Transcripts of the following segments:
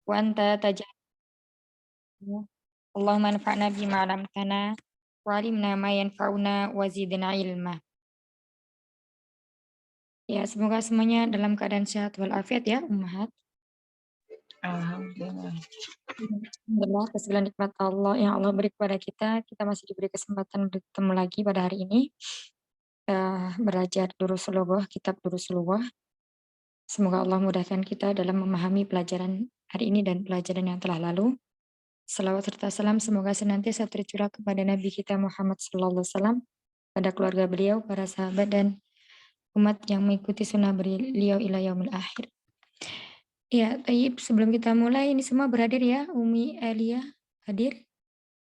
wa anta taj'alul Allahumma anfa'na bima 'allamtana wa 'allimna ma yanfa'una wa zidna ilma. Ya, semoga semuanya dalam keadaan sehat walafiat ya, ummahat. Alhamdulillah. Alhamdulillah atas segala nikmat Allah yang Allah beri kepada kita masih diberi kesempatan bertemu lagi pada hari ini. Belajar Durusulullah, kitab Durusulullah. Semoga Allah mudahkan kita dalam memahami pelajaran hari ini dan pelajaran yang telah lalu. Salawat serta salam semoga senantiasa tercurah kepada Nabi kita Muhammad SAW, pada keluarga beliau, para sahabat, dan umat yang mengikuti sunnah beliau ila yaumil akhir. Ya, Tayyib, sebelum kita mulai, ini semua berhadir ya. Umi Elia hadir?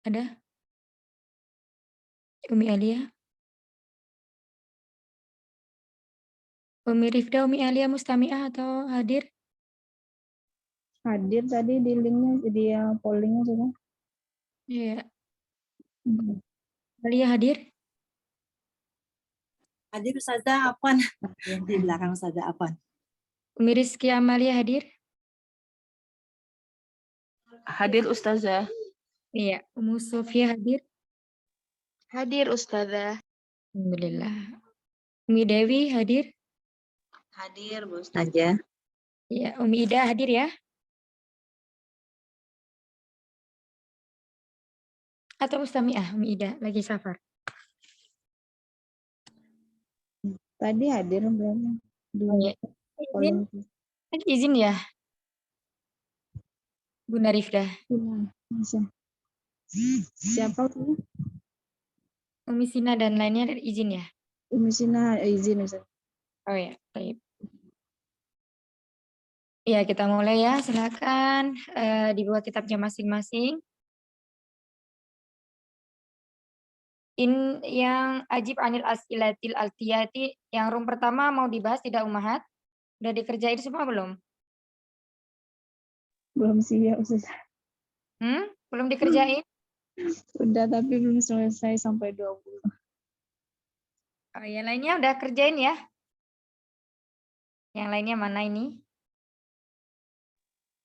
Ada? Umi Elia? Umi Rifda, Umi Elia Mustami'ah atau hadir? Hadir tadi di linknya, jadi ya pollingnya sudah. Iya. Elia hadir? Hadir Ustazah Afwan. Di belakang Ustazah Afwan. Umi Rizky Amalia hadir? Hadir Ustazah. Iya. Umu Sofia hadir? Hadir Ustazah. Alhamdulillah. Umi Dewi hadir? Hadir Bu Ustazah. Iya. Umi Ida hadir ya? Atau Mustami'ah, Umi Ida lagi safar? Tadi hadir belum? Oh, iya. Izin ya? Bunda Rifda. Bisa. Siapa tuh? Umi Sina dan lainnya izin ya? Umi Sina izin Ustaz. Oh ya, baik. Ya, kita mulai ya. Silakan dibawa kitabnya masing-masing. Yang ajib anil as'ilatil altiyati, yang room pertama mau dibahas tidak ummahat? Udah dikerjain semua belum? Belum siap Ustaz. Belum dikerjain? Udah tapi belum selesai sampai 20. Oh, yang lainnya udah kerjain ya? Yang lainnya mana ini?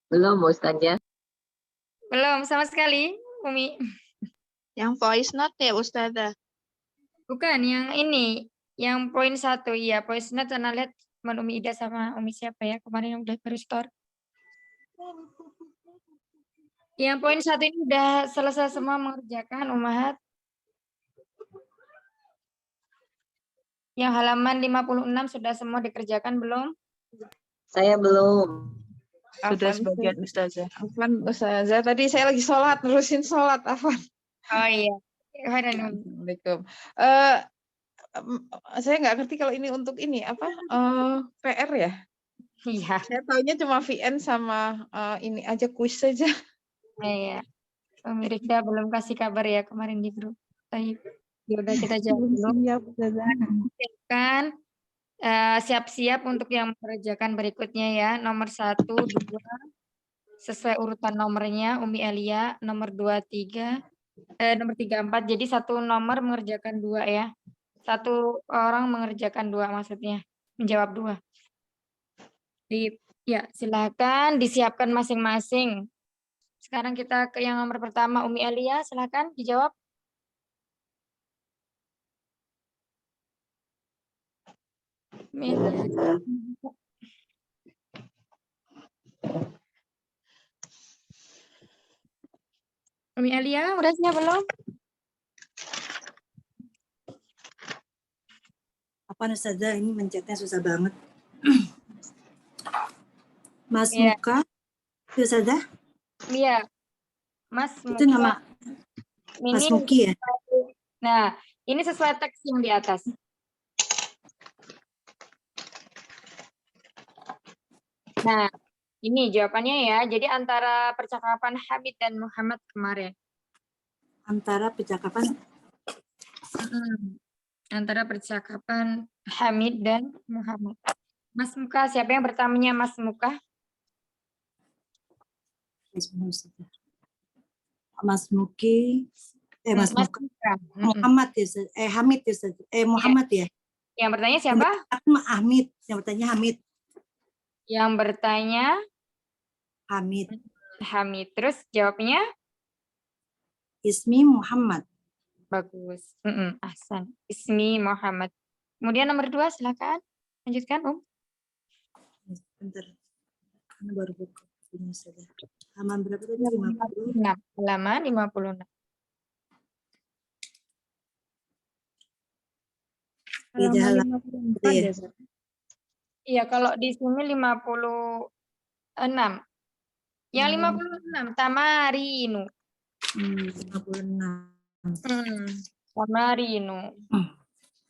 Belum Ustazah. Belum sama sekali, Umi. Yang voice note ya Ustazah. Bukan, yang ini. Yang poin 1, iya. Poin 1, Ana lihat teman Umi Ida sama Umi siapa ya? Kemarin yang udah baru store. Yang poin 1 ini udah selesai semua mengerjakan, ummahat. Yang halaman 56 sudah semua dikerjakan belum? Saya belum. Sudah sebagian Ustazah. Afwan Ustazah, tadi saya lagi sholat, nerusin sholat, Afwan. Oh iya. Assalamualaikum. Saya nggak ngerti kalau ini untuk ini apa PR ya? Iya. Saya taunya cuma VN sama ini aja kuis saja. Iya. Umi Rifda belum kasih kabar ya kemarin di grup. Baik. Ya udah kita jawab dulu. Siapkan. Siap-siap untuk yang mengerjakan berikutnya ya. Nomor 1, 2 sesuai urutan nomornya. Umi Elia nomor 2, 3 nomor 3, 4. Jadi satu nomor mengerjakan 2 ya. Satu orang mengerjakan 2 maksudnya. Menjawab 2. Ya, silakan disiapkan masing-masing. Sekarang kita ke yang nomor pertama, Umi Elia, silakan dijawab. Umi Elia, udah siap belum? Apa Ustazah, ini mencetnya susah banget. Mas Iya. Muka, Ustazah? Iya. Mas Itu Muka. nama Mas Muki ya? Nah, ini sesuai teks yang di atas. Nah, ini jawabannya ya. Jadi antara percakapan Hamid dan Muhammad kemarin. Antara percakapan? Antara percakapan Hamid dan Muhammad. Mas Muka, siapa yang bertamanya Mas Muka? Mas Muki, Mas Muka. Muhammad ya, Hamid ya, Muhammad ya. Yang bertanya siapa? Hamid, yang bertanya Hamid. Yang bertanya Hamid. Hamid. Terus jawabnya Ismi Muhammad. bagus. Ahsan. Ismi Muhammad. Kemudian nomor 2 silakan. Lanjutkan, Bentar. Karena baru buka ini sudah. Halaman berapa tadi? 50. 6. Halaman 56. Beda Halaman halaman 54 ya? ya, Ustaz? Iya, kalau di sini 56. Yang 56 Tamarinu. 56. Tamarinu.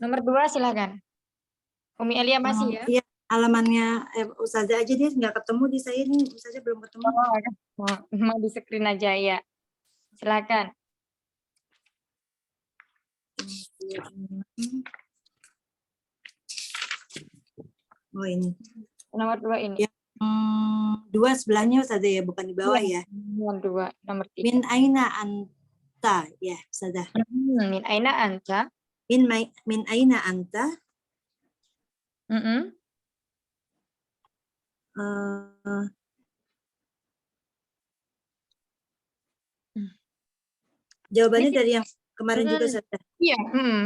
Nomor 2 silakan. Umi Elia masih ya? Iya, halamannya Ustazah aja dia nggak ketemu di saya nih. Ustazah belum ketemu. Mau di screen aja ya. Silakan. Oh ini. Nomor 2 ini. Ya. 2 sebelahnya Ustazah ya, bukan di bawah ya. Nomor 2, nomor 3. Min aina anta ya Ustazah. Min aina anta? Min aina anta? Jawabannya dari yang kemarin juga Ustazah. Iya,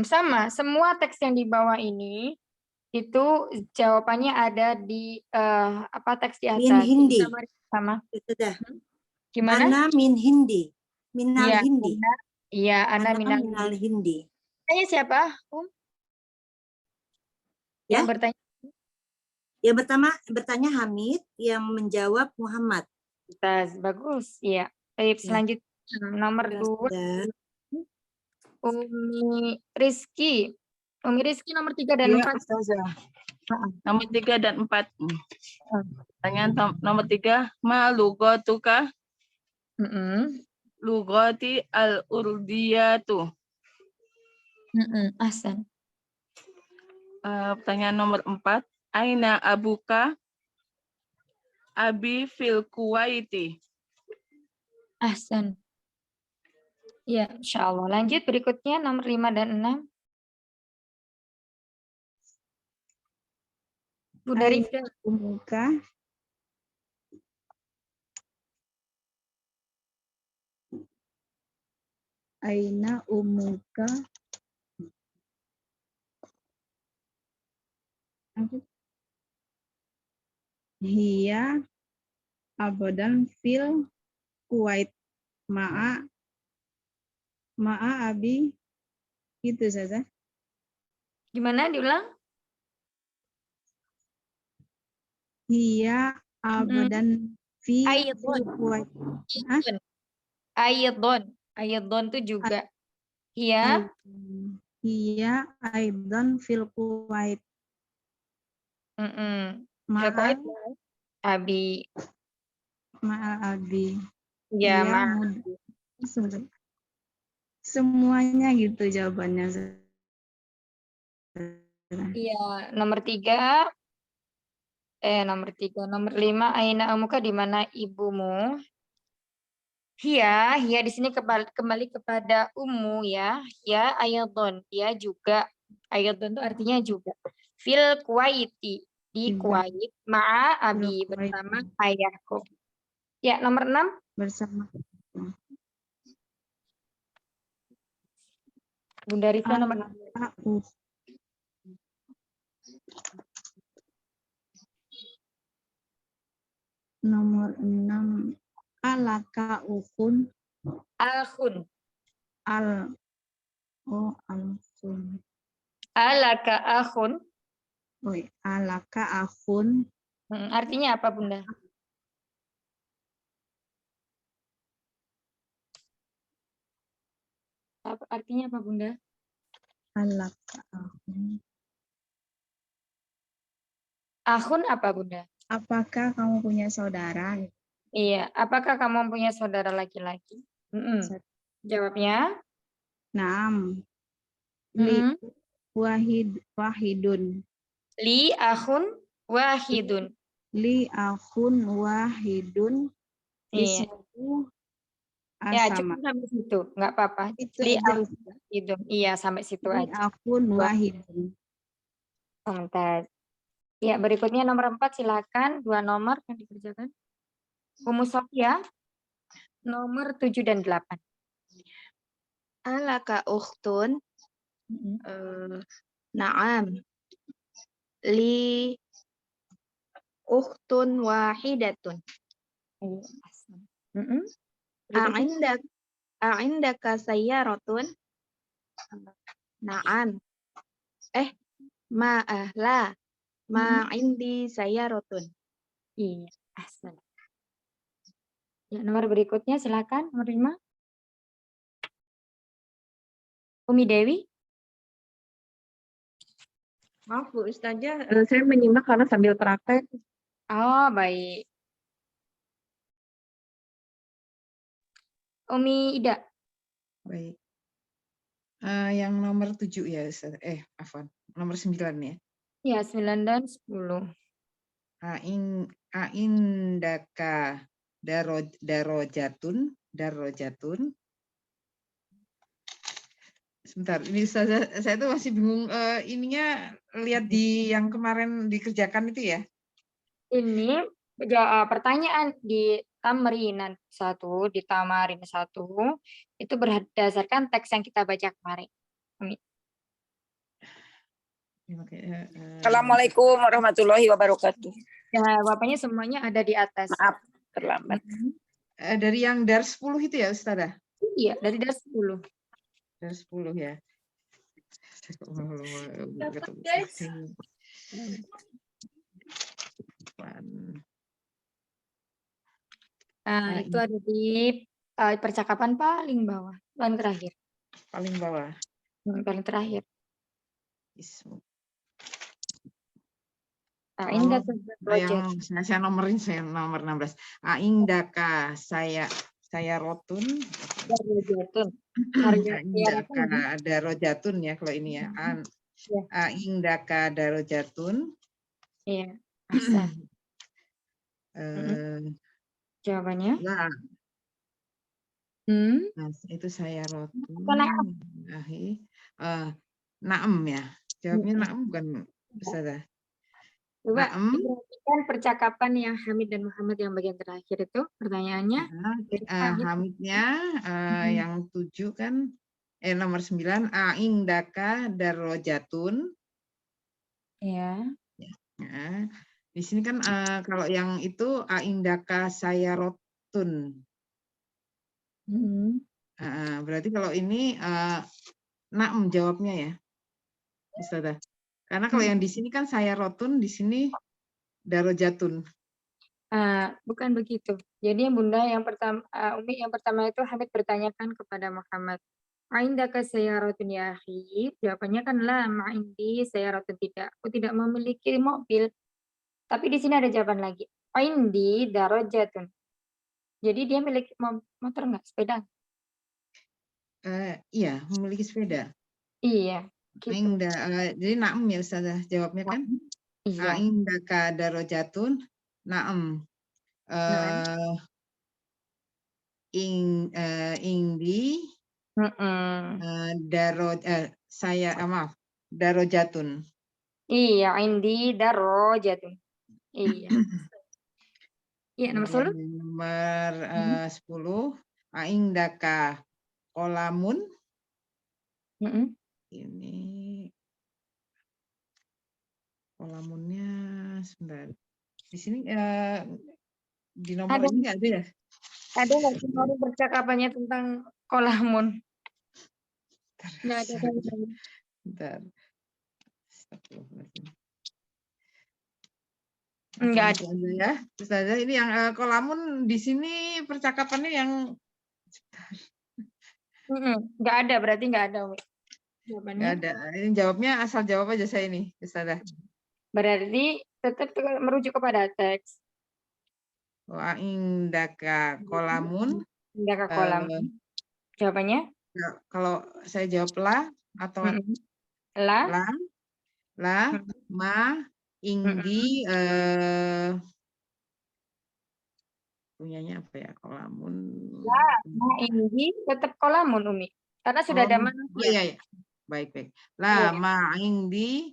sama. Semua teks yang di bawah ini itu jawabannya ada di teks di atas. Min Hindi. Sama. Ustazah. Gimana? Ana min Hindi. Minal Iya, Hindi. Iya, ana Ana minal minal Hindi. Tanya siapa? Yang Ya? bertanya. Yang pertama bertanya Hamid, yang menjawab Muhammad. Bagus. Iya. Baik, selanjutnya nomor 2. Umi Rizky. Umi Rizky nomor 3 dan Iya, 4. Ustazah. Nomor 3 dan 4. Pertanyaan nomor 3. Ma lugatuka? Lugati al-urdiyatu. Ahsan. Pertanyaan nomor 4. Aina abuka? Abi fil Kuwaiti. Ahsan. Ya, insya Allah. Lanjut berikutnya nomor 5 dan 6. Bunda Rifda. Umuka. Aina umuka. Hiya abadan fil Kuwait ma'a abi itu saja. Gimana diulang? Hiya abadan fil Aidon. Kuwait. Aidon itu juga. Iya. Hiya aidan fil Kuwait. Ma'al Abi. abi. Ya, Iya, semuanya gitu jawabannya. Iya, nomor 3. Nomor 5, aina amuka, di mana ibumu? Hiya di sini kembali kepada ummu ya. Ya ayadon, dia juga. Ayadon itu artinya juga. Fil Kuwaiti, di Kuwait, ma'a abi, bersama ayahku. Ya, nomor 6. Bersama. Bunda Rifda nomor 6. Nomor 6. Alaka ukun. Akhun. Alakun. Alaka akhun. Alaka akhun. Artinya apa, Bunda? Artinya apa, Bunda? Alaka akhun. Akhun apa, Bunda? Apakah kamu punya saudara? Iya, apakah kamu punya saudara laki-laki? Jawabnya? Naam. Li wahidun. Li akhun wahidun. Li akhun wahidun. Iya. Ismuhu Ya, Asama. cukup sampai situ, nggak apa-apa. Itu Li aja. akhun wahidun. Iya, sampai situ Li aja. akhun wahidun. Mantap. Ya, berikutnya nomor 4, silakan. 2 nomor yang dikerjakan. Umu Sofia, nomor 7 dan 8. Alaka ukhtun? Mm-mm. Naam. Li ukhtun wahidatun. Iya, ahsan. Mm-mm. Berikutnya. A'indaka sayyaratun? Naam. La. Ma indi sayyaratun. Iya, ahsan. Ya, nomor berikutnya silakan, nomor 5. Umi Dewi. Maaf Bu Ustazah, saya menyimak karena sambil praktek. Oh, baik. Umi Ida. Baik. Yang nomor 7 ya, Ustaz. Afwan. Nomor 9 ya. Ya, 9 dan 10. Aindaka darojatun. Sebentar, ini saya tuh masih bingung ininya lihat di yang kemarin dikerjakan itu ya. Ini pertanyaan di tamrinan 1, di tamarin 1, itu berdasarkan teks yang kita baca kemarin. Umi. Assalamualaikum warahmatullahi wabarakatuh. Ya, Bapaknya semuanya ada di atas. Maaf, terlambat. Dari yang dar 10 itu ya, Ustazah? Iya, dari dar 10. Dar 10 ya. Dapat, guys. Nah, itu ada di percakapan paling bawah, paling terakhir. Paling bawah. Paling terakhir. Yang saya nomorin, saya nomor 16. Aindaka saya rotun. Aindaka darojatun ya kalau ini ya. Aindaka darojatun. Iya. Jawabannya? Nah, itu saya rotun. Naam ya. Jawabnya naam bukan Ustazah. Coba perhatikan percakapan yang Hamid dan Muhammad yang bagian terakhir itu pertanyaannya. Hamidnya yang 7 kan, nomor 9 aindaka darojatun. Ya. Nah, di sini kan kalau yang itu aindaka saya rotun. Berarti kalau ini naam jawabnya ya, Ustazah. Karena kalau yang di sini kan saya rotun, di sini darojatun. Bukan begitu. Jadi Bunda yang pertama, Umi yang pertama itu Hamid bertanyakan kepada Muhammad, "Aindaka sayyaratun ya akhi?" Jawabannya kan la, ma'indi sayyaratun, tidak. Aku tidak memiliki mobil. Tapi di sini ada jawaban lagi. Aindi darajatun. Jadi dia memiliki motor enggak? Sepeda? Iya, memiliki sepeda. Iya. Gitu. Jadi naam ya Ustazah jawabnya kan? Iya. Aindaka darojatun, naam. Indi darojatun. Iya, indi darajatun. Iya. Iya, nomor 10. Nomor 10, aindaka kolamun. Ini kolamunnya sebentar. Di sini di nomor ini nggak ada ya? Ada nggak sih percakapannya tentang kolamun? Nggak ada. Bentar. Nggak ada. Ya, Ustazah, ini yang kolamun di sini percakapannya yang nggak ada, berarti nggak ada. Jawabannya. Nggak ada. Ini jawabnya asal jawab aja saya ini, Ustazah. Berarti tetap merujuk kepada teks. Wa indaka kolamun. Indaka kolamun. Jawabannya? Kalau saya jawab la atau la, ma, indi, punyanya apa ya, kolamun. Ma, indi, tetap kolamun Umi. Karena sudah ada manusia. Iya, iya. Baik. La, ma, indi,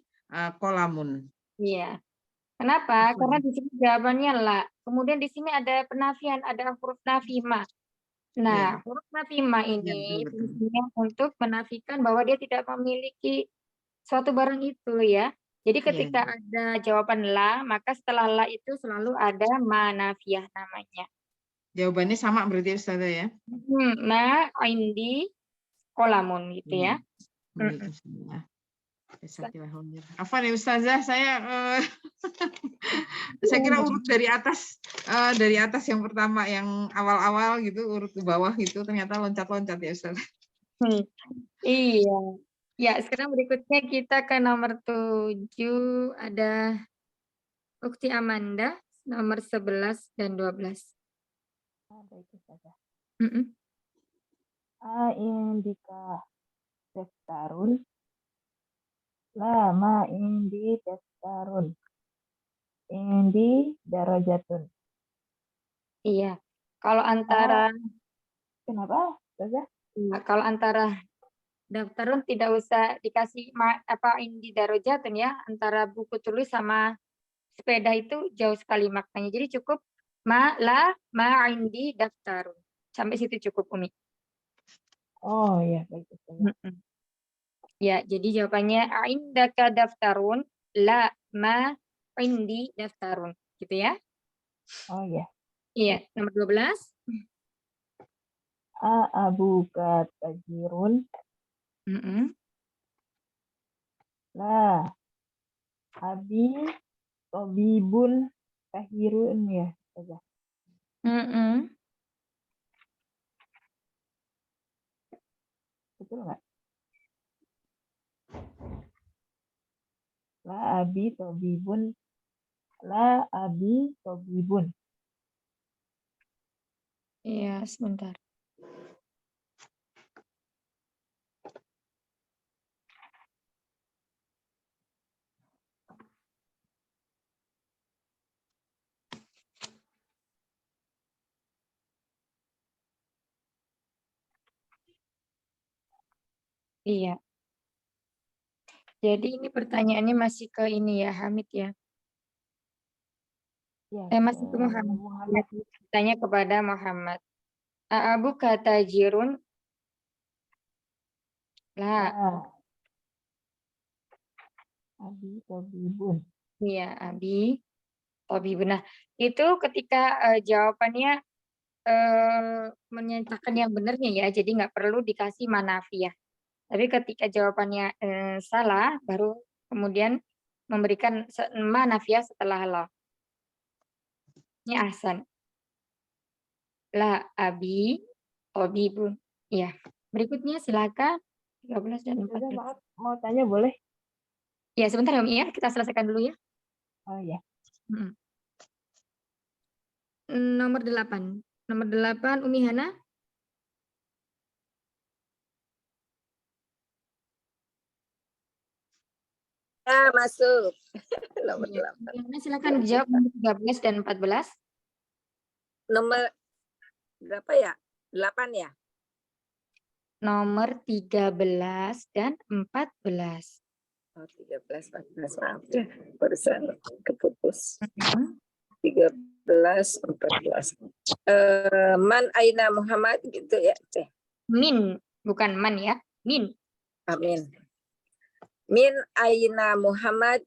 kolamun. Iya. Kenapa? Betul. Karena di sini jawabannya la. Kemudian di sini ada penafian, ada huruf nafi ma. Nah, huruf nafi ma Ya, ini betul. fungsinya untuk menafikan bahwa dia tidak memiliki suatu barang itu ya. Jadi ketika ada jawaban la, maka setelah la itu selalu ada ma nafiyah namanya. Jawabannya sama berarti Ustazah ya? Ma indi kolamun gitu ya. Waalaikumsalam. Afwan ya Ustazah, saya kira urut dari atas yang pertama, yang awal-awal gitu, urut ke bawah gitu, ternyata loncat-loncat ya Ustazah. Iya. Ya, sekarang berikutnya kita ke nomor 7, ada Ukti Amanda, nomor 11 dan 12. Baik Ustazah. Mm-mm. Indika daftarun. La ma indi daftarun. Indi darajatun. Iya. Kalau antara Kenapa Ustazah? kalau antara daftarun tidak usah dikasih indi darajatun ya, antara buku tulis sama sepeda itu jauh sekali maknanya. Jadi cukup ma indi daftarun. Sampai situ cukup Umi. Oh iya, baik Ustazah. Ya, jadi jawabannya indaka daftarun, la ma indi daftarun. Gitu ya. Oh iya. Iya, nomor 12. Abuka tajirun. La abi tobibun tahirun ya Ustazah. Betul nggak? La abi tobibun. La abi tobibun. Iya, sebentar. Iya. Jadi ini pertanyaannya masih ke ini ya, Hamid ya. Ya, Masih ke Muhammad. Muhammad. Tanya kepada Muhammad. Abu kata jirun. La. Abi tobibun. Iya, Abi. Tobibun. Nah, itu ketika jawabannya menyatakan yang benarnya ya, jadi nggak perlu dikasih manafiyah. Tapi ketika jawabannya salah, baru kemudian memberikan manafiyah setelah la. Ini ahsan. La abi tobibun. Ya. Berikutnya silakan 13 dan 14. Maaf, mau tanya boleh? Ya, sebentar ya, Umi ya. Kita selesaikan dulu ya. Oh ya. Nomor 8. Nomor 8 Umi Hana. Ya, masuk. Nomor 8. Silakan dijawab nomor 13 dan 14. Nomor berapa ya? 8 ya? Nomor 13 dan 14. Oh, 13, 14. Maaf ya. Barusan keputus. 13, 14. Man aina Muhammad gitu ya. Min, bukan man ya. Min. Amin. Min aina Muhammad.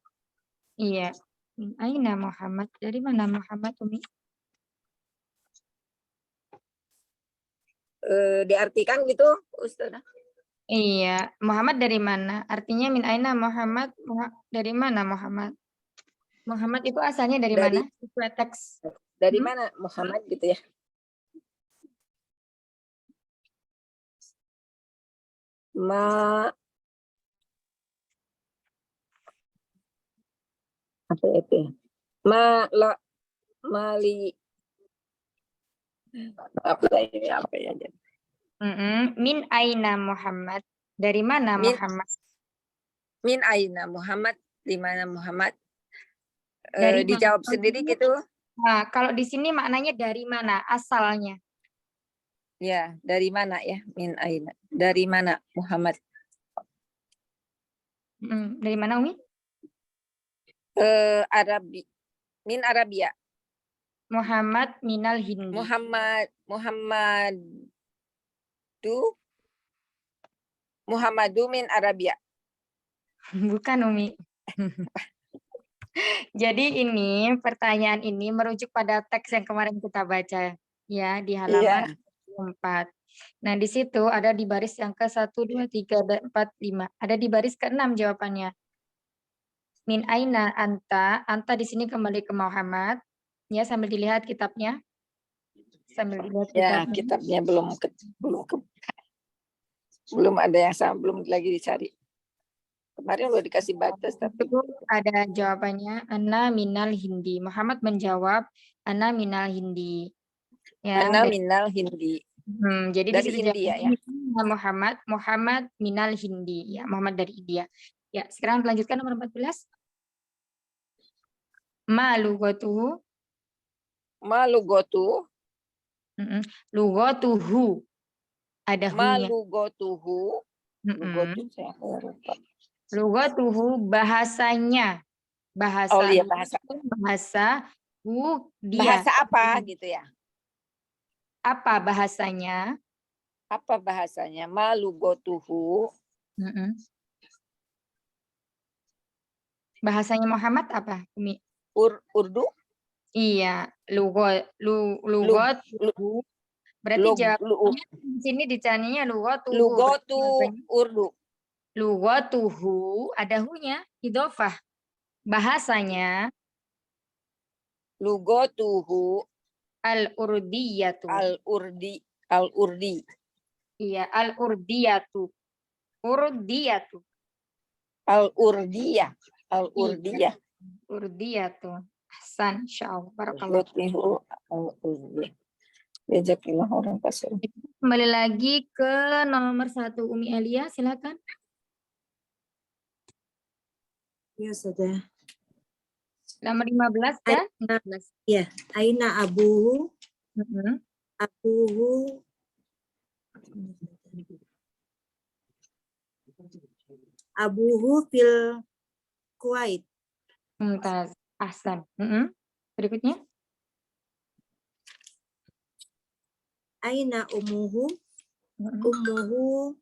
Iya. Min aina Muhammad. Dari mana Muhammad, Umi? Diartikan gitu, Ustazah. Iya, Muhammad dari mana? Artinya min aina Muhammad, dari mana Muhammad? Muhammad itu asalnya dari mana? Sesuai teks. Dari mana Muhammad gitu ya? Apa itu? Mali apa ini apa ya? Min aina Muhammad. Dari mana Muhammad? Min aina Muhammad, di mana Muhammad? mana? Dijawab sendiri gitu. Nah, kalau di sini maknanya dari mana asalnya? Ya, dari mana ya? Min aina. Dari mana Muhammad? Dari mana Umi? Arabi. min Arabia. Muhammad minal Hindi. Muhammadu min Arabia. Bukan, Umi. Jadi ini pertanyaan ini merujuk pada teks yang kemarin kita baca ya di halaman 4. Nah, di situ ada di baris yang ke-1, 2, 3, 4, 5. Ada di baris ke-6 jawabannya. Min aina anta. Anta di sini kembali ke Muhammad. Ya, sambil dilihat kitabnya. Sambil dilihat Ya, kitabnya. kitabnya belum ada yang sama, belum lagi dicari. Kemarin udah dikasih batas tapi Itu ada jawabannya Ana minal Hindi. Muhammad menjawab Ana minal Hindi. Ya, Ana minal Hindi. jadi Dari di situ India ya. Muhammad minal Hindi. Ya, Muhammad dari India. Ya, sekarang lanjutkan nomor 14. Ma lugatuhu. Lugatuhu. Ada hu-nya. Lugotuhu. Lugotu saya lupa. Lugatuhu bahasanya. Bahasa. Oh iya, bahasa. Bahasa dia. Bahasa apa gitu ya? Apa bahasanya? Apa bahasanya? Ma lugotuhu. Bahasanya Muhammad apa, Umi? Urdu? Iya, lugot. Berarti jawabannya di sini dicarinya lugotuhu. Lugotu Urdu. Lugotuhu ada hu-nya, idhofah. Bahasanya Lugotuhu al-urdiyatu. Al-urdi. Iya, al-urdiyatu. Urdiyatu. Al-urdiyah. Al-urdiyah. Urdiyatu. Ahsan, insyaallah. Barakallah. Al-urdiyah. Jazakallah orang kasih. Kembali lagi ke nomor 1 Umi Elia, silakan. Ya, sudah. Nomor 15 ya? 15. Ya, aina abuhu. Abuhu. Abuhu fil Kuwait. Mumtaz. Ahsan. Berikutnya. Aina umuhu. Umuhu.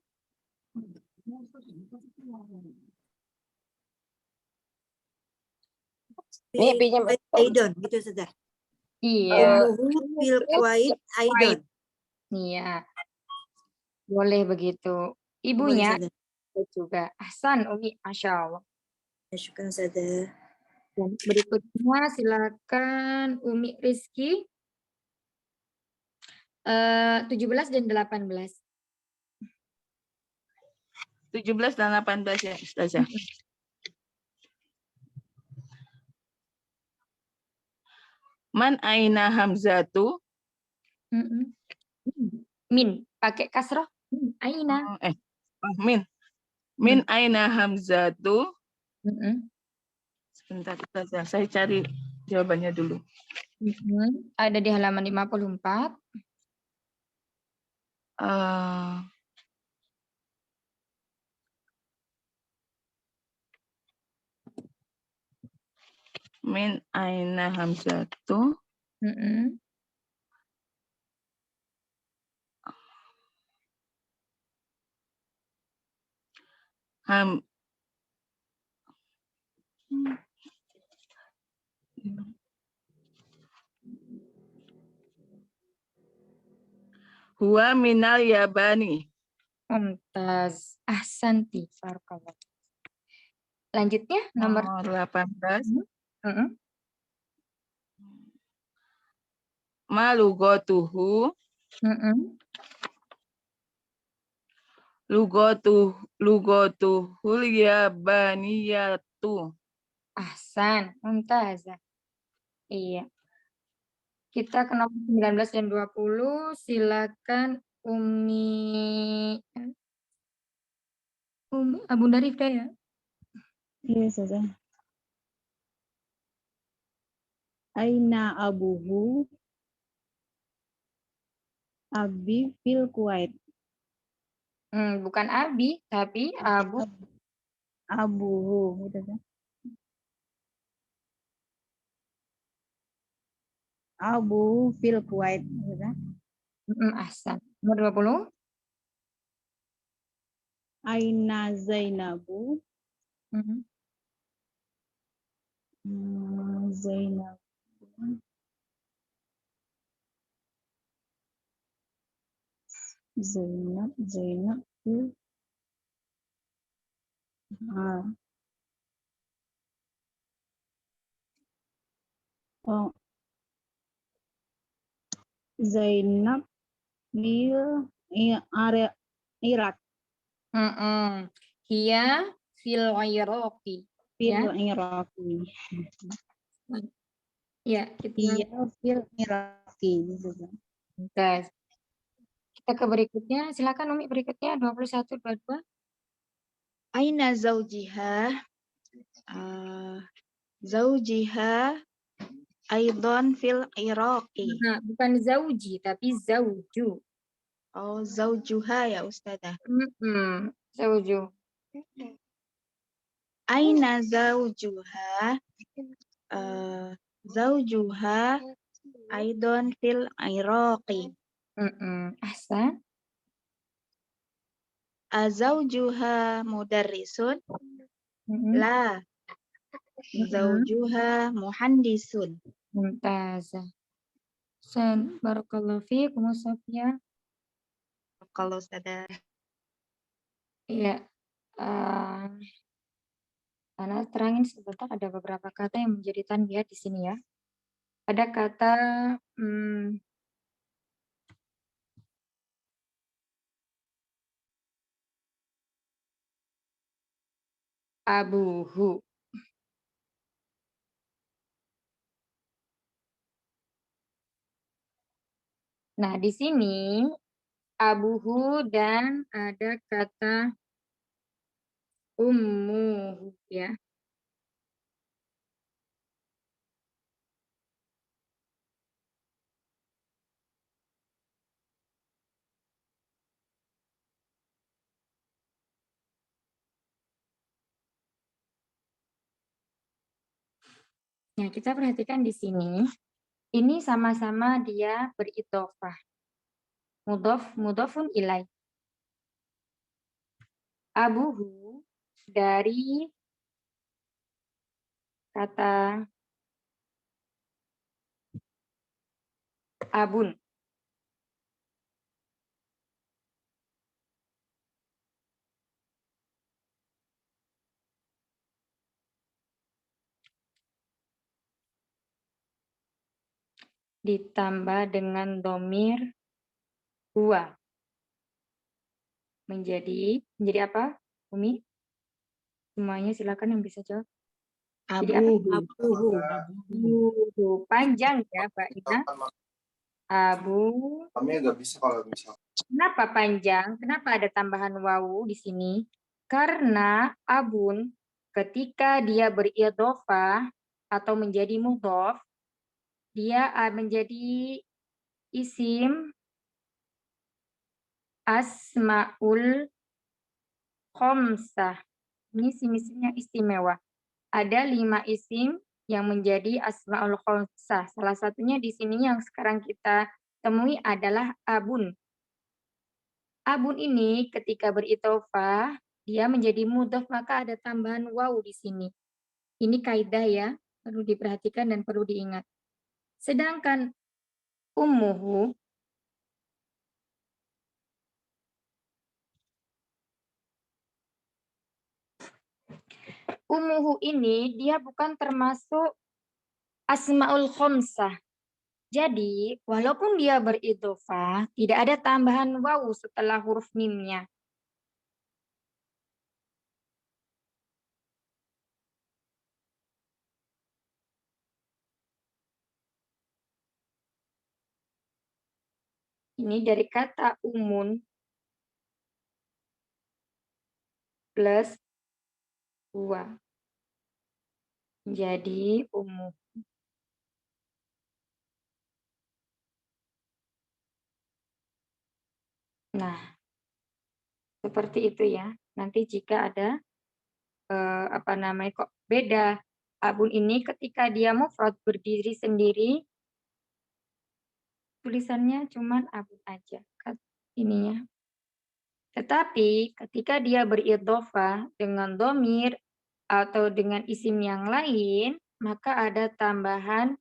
Nih, pinjam Aidon, gitu sudah. Iya. Umuhu fil Kuwait Aidon. Iya. Boleh begitu. Ibunya juga. Ahsan, Umi. Masya Allah. Syukran saja. Dan berikutnya silakan Umi Rizky. 17 dan 18. 17 dan 18 ya, Ustazah. Man aina hamzatu? Min, pakai kasroh. Aina. Min aina hamzatu? Sebentar, Ustazah. Saya cari jawabannya dulu. Ada di halaman 54. Min aina hamzatu? Huwa minal yabani. Mumtaz. Ahsanti. Barakallah. Lanjutnya nomor 18. Ma lugotuhu. Lugotuhul yabaniyatu. Ahsan. Mumtazah. Iya. Kita ke nomor 19 dan 20. Silakan Umi Abunda Rifda ya. Iya, saja. Aina abuhu? Abi fil Kuwait. Bukan Abi, tapi Abu. Abuhu, gitu kan. Abu fil Kuwait. Gitu. Ahsan. Nomor 20. Aina Zainabu. Mhm. Zainab. Zainab. Oh, Zainab bil area Irak. Hiya fil Iraqi. Fil Ya. Iraqi. Ya, kita Iya fil Iraqi. tes. Kita ke berikutnya. Silakan Umi berikutnya 21 22. Aina zaujiha? Zaujiha aidon fil Iraqi. Nah, bukan zauji tapi zauju. Oh, zaujuha ya Ustazah. Zauju. Aina zaujuha? Zaujuha aidon fil Iraqi. Ahsan. Azaujuha mudarrisun? La. Zaujuha muhandisun. Mumtazah. Ahsan. Barakallahu fiikum Sofia. Kalau Ustazah. Iya. Karena terangin sebentar ada beberapa kata yang menjadi tanbiat di sini ya. Ada kata abuhu. Nah, di sini abuhu dan ada kata ummuhu ya. Nah, kita perhatikan di sini. Ini sama-sama dia beridhofah. Mudhofun ilaih. Abuhu dari kata abun. Ditambah dengan domir huwa. Menjadi apa, Umi? Semuanya silakan yang bisa jawab. Jadi apa? Abuhu. Panjang ya, Mbak Ina. Abu. Kami nggak bisa kalau misalnya. Kenapa panjang? Kenapa ada tambahan wawu di sini? Karena abun ketika dia beridhofah atau menjadi mudhof, dia menjadi isim asmaul khamsah. Ini isim-isimnya istimewa. Ada 5 isim yang menjadi asmaul khamsah. Salah satunya di sini yang sekarang kita temui adalah abun. Abun ini ketika beridhofah, dia menjadi mudhof maka ada tambahan wawu di sini. Ini kaidah ya, perlu diperhatikan dan perlu diingat. Sedangkan ummuhu ini dia bukan termasuk asmaul khamsah. Jadi, walaupun dia beridhofah, tidak ada tambahan wawu setelah huruf mimnya. Ini dari kata umun plus huwa. Jadi umum. Nah, seperti itu ya. Nanti jika ada kok beda abun ini ketika dia mufrad berdiri sendiri, tulisannya cuman abun aja ininya. Tetapi ketika dia beridhofah dengan domir atau dengan isim yang lain, maka ada tambahan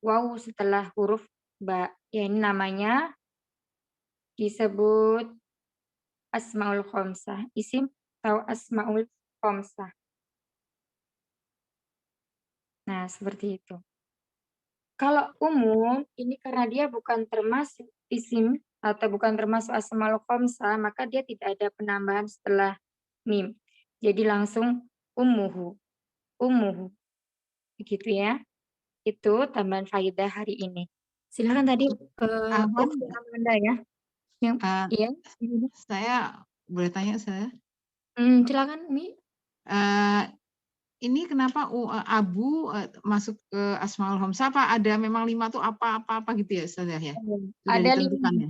waw setelah huruf ba. Ya, ini namanya disebut asmaul khamsah, isim atau asmaul khamsah. Nah, seperti itu. Kalau umum, ini karena dia bukan termasuk isim atau bukan termasuk asmaul khamsah, maka dia tidak ada penambahan setelah mim. Jadi langsung ummuhu. Ummuhu. Begitu ya. Itu tambahan faidah hari ini. Silakan tadi Afwan, Amanda ya. Yang iya. saya boleh tanya saya? Silakan Mi. Ini kenapa abu masuk ke asmaul khamsah? Apa ada memang 5 tuh apa gitu ya, Ustaz ya? Sudah Ada ditentukan 5. ya?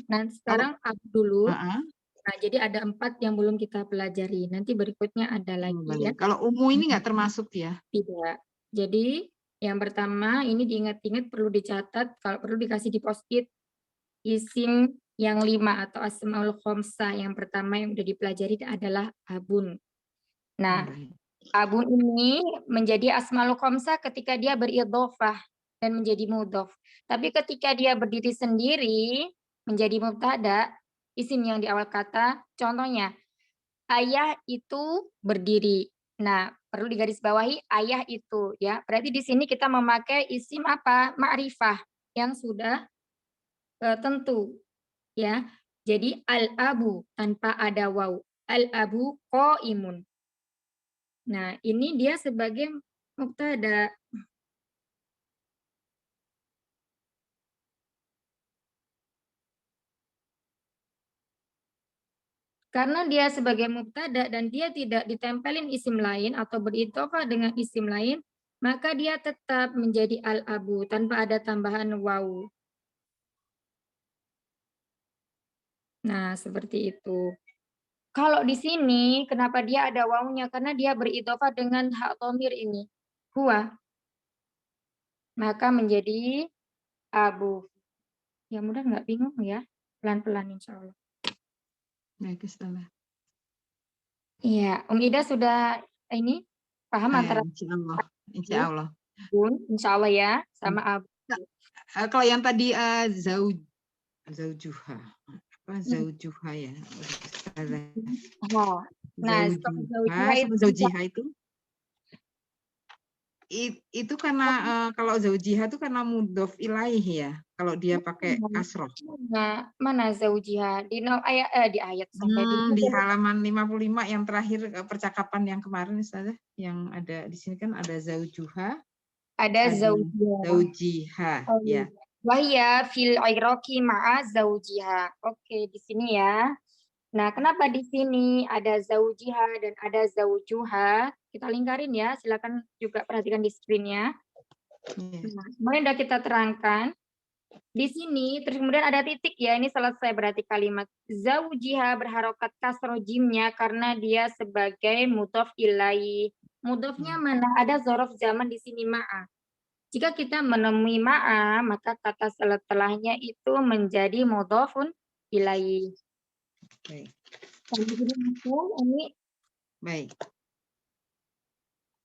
Nah, sekarang abu dulu. Nah, jadi ada 4 yang belum kita pelajari. Nanti berikutnya ada lagi ya. Kalau umum ini nggak termasuk ya? Tidak. Jadi yang pertama ini diingat-ingat, perlu dicatat, kalau perlu dikasih di post-it isim yang 5 atau asmaul khamsah. Yang pertama yang udah dipelajari adalah abun. Nah, abun ini menjadi asmaul khamsah ketika dia beridhofah dan menjadi mudhof. Tapi ketika dia berdiri sendiri menjadi mubtada, isim yang di awal kata, contohnya ayah itu berdiri. Nah, perlu digarisbawahi ayah itu ya. Berarti di sini kita memakai isim apa? Ma'rifah yang sudah tentu ya. Jadi al-abu tanpa ada waw. Al-abu qaimun. Nah, ini dia sebagai mubtada. Karena dia sebagai mubtada dan dia tidak ditempelin isim lain atau beridhofah dengan isim lain, maka dia tetap menjadi al-abu tanpa ada tambahan waw. Nah, seperti itu. Kalau di sini, kenapa dia ada wawnya? Karena dia beridhofah dengan hak dhamir ini. Huwa. Maka menjadi abu. Ya mudah nggak bingung ya. Pelan-pelan insya Allah. Baik, Ustazah. Iya, Ida sudah ini paham antara Insya Allah. Insya Allah ya, sama abu. Kalau yang tadi zaujuha, apa zaujuha ya? Nah, zaujiha itu karena kalau zaujiha itu karena mudhof ilaih ya. Kalau dia pakai kasroh. Mana zaujiha di ayat di halaman 55 yang terakhir percakapan yang kemarin Ustazah, yang ada di sini kan ada zaujuha. Ada zaujiha ya. Wahya fil iraqi ma'a zaujiha. Oke, di sini ya. Nah, kenapa di sini ada zaujiha dan ada zaujuha? Kita lingkarin ya, silakan juga perhatikan di screen-nya. Nah, kemudian sudah kita terangkan. Di sini, terus kemudian ada titik ya, ini selesai berarti kalimat. Zaujiha berharokat kasroh jimnya karena dia sebagai mudhof ilaih. Mudhofnya mana? Ada zorof zaman di sini ma'a. Jika kita menemui ma'a, maka kata setelahnya itu menjadi mudhofun ilaih. Baik. Ini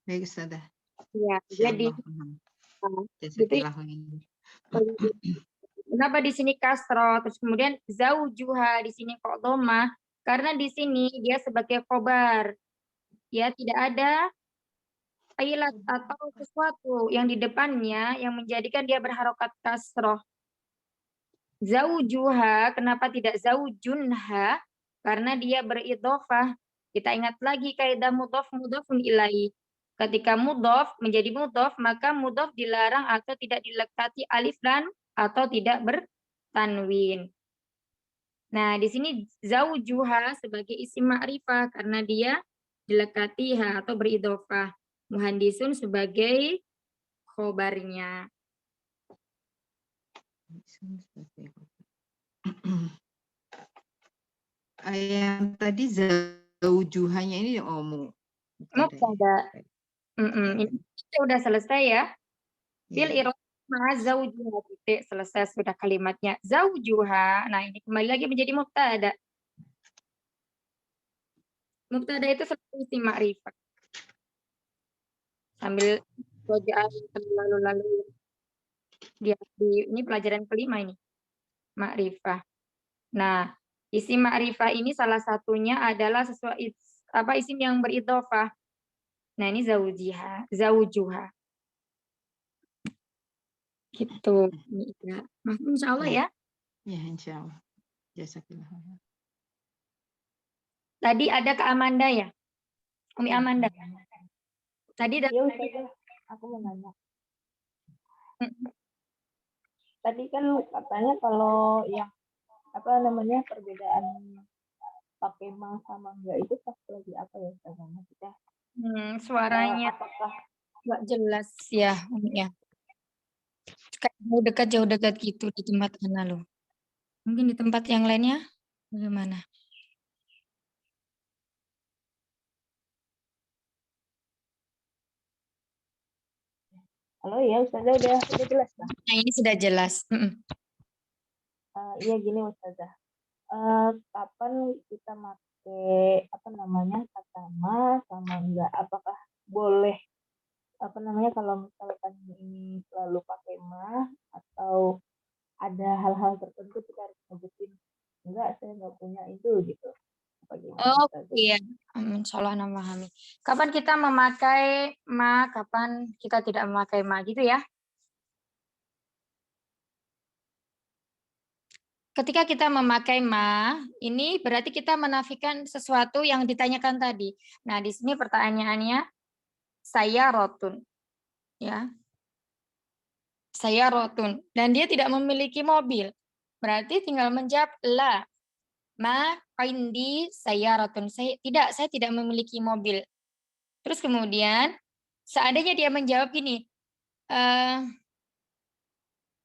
baik Ustazah. Ya, jadi kenapa di sini kasroh, terus kemudian zaujuha di sini kok dhamma, karena di sini dia sebagai khobar. Ya, tidak ada ilat atau sesuatu yang di depannya yang menjadikan dia berharokat kasroh. Zaujuha, kenapa tidak zaujunha? Karena dia beridhofah. Kita ingat lagi kaidah mudhofun ilaih. Ketika mudhof menjadi mudhof, maka mudhof dilarang atau tidak dilekati alif dan atau tidak bertanwin. Nah, di sini zaujuha sebagai isim ma'rifah karena dia dilekati ha atau beridhofah. Muhandisun sebagai khobarnya. Yang tadi zaujuhanya ini mubtada. Ini sudah selesai ya. Fil iraq Ma zaujuha titik selesai sudah kalimatnya. Zaujuha. Nah, ini kembali lagi menjadi mubtada. Mubtada itu seperti isim ma'rifah. Sambil rojaan lalu-lalu ini pelajaran kelima ini. Ma'rifah. Nah, isim ma'rifah ini salah satunya adalah isim yang beridhofah. Nah, ini zaujuha. Gitu. Ya. Insya Allah ya. Ya, insya Allah. Jazakallah. Tadi ada ke Amanda ya? Umi Amanda. Tadi Ya Ustazah, aku mau nanya. Tadi kan katanya kalau yang apa namanya perbedaan pakai ma sama enggak itu pas lagi apa ya Ustazah? Maksudnya suaranya apakah nggak jelas ya, Umi ya. Kayak jauh dekat gitu di tempat mana lo? Mungkin di tempat yang lainnya bagaimana? halo ya Ustazah udah jelas kan? Nah, ini sudah jelas. Iya gini Ustazah. Kapan kita pakai apa namanya kata ma sama enggak? Apakah boleh apa namanya kalau misalkan ini selalu pakai ma atau ada hal-hal tertentu kita harus nyebutin enggak saya nggak punya itu gitu. Oh iya, insya Allah memahami. Kapan kita memakai ma, kapan kita tidak memakai ma gitu ya? Ketika kita memakai ma, ini berarti kita menafikan sesuatu yang ditanyakan tadi. Nah, di sini pertanyaannya saya rotun, ya. Saya rotun dan dia tidak memiliki mobil. Berarti tinggal menjawab la. Ma indi saya rotun. Saya tidak memiliki mobil. Terus kemudian seandainya dia menjawab gini,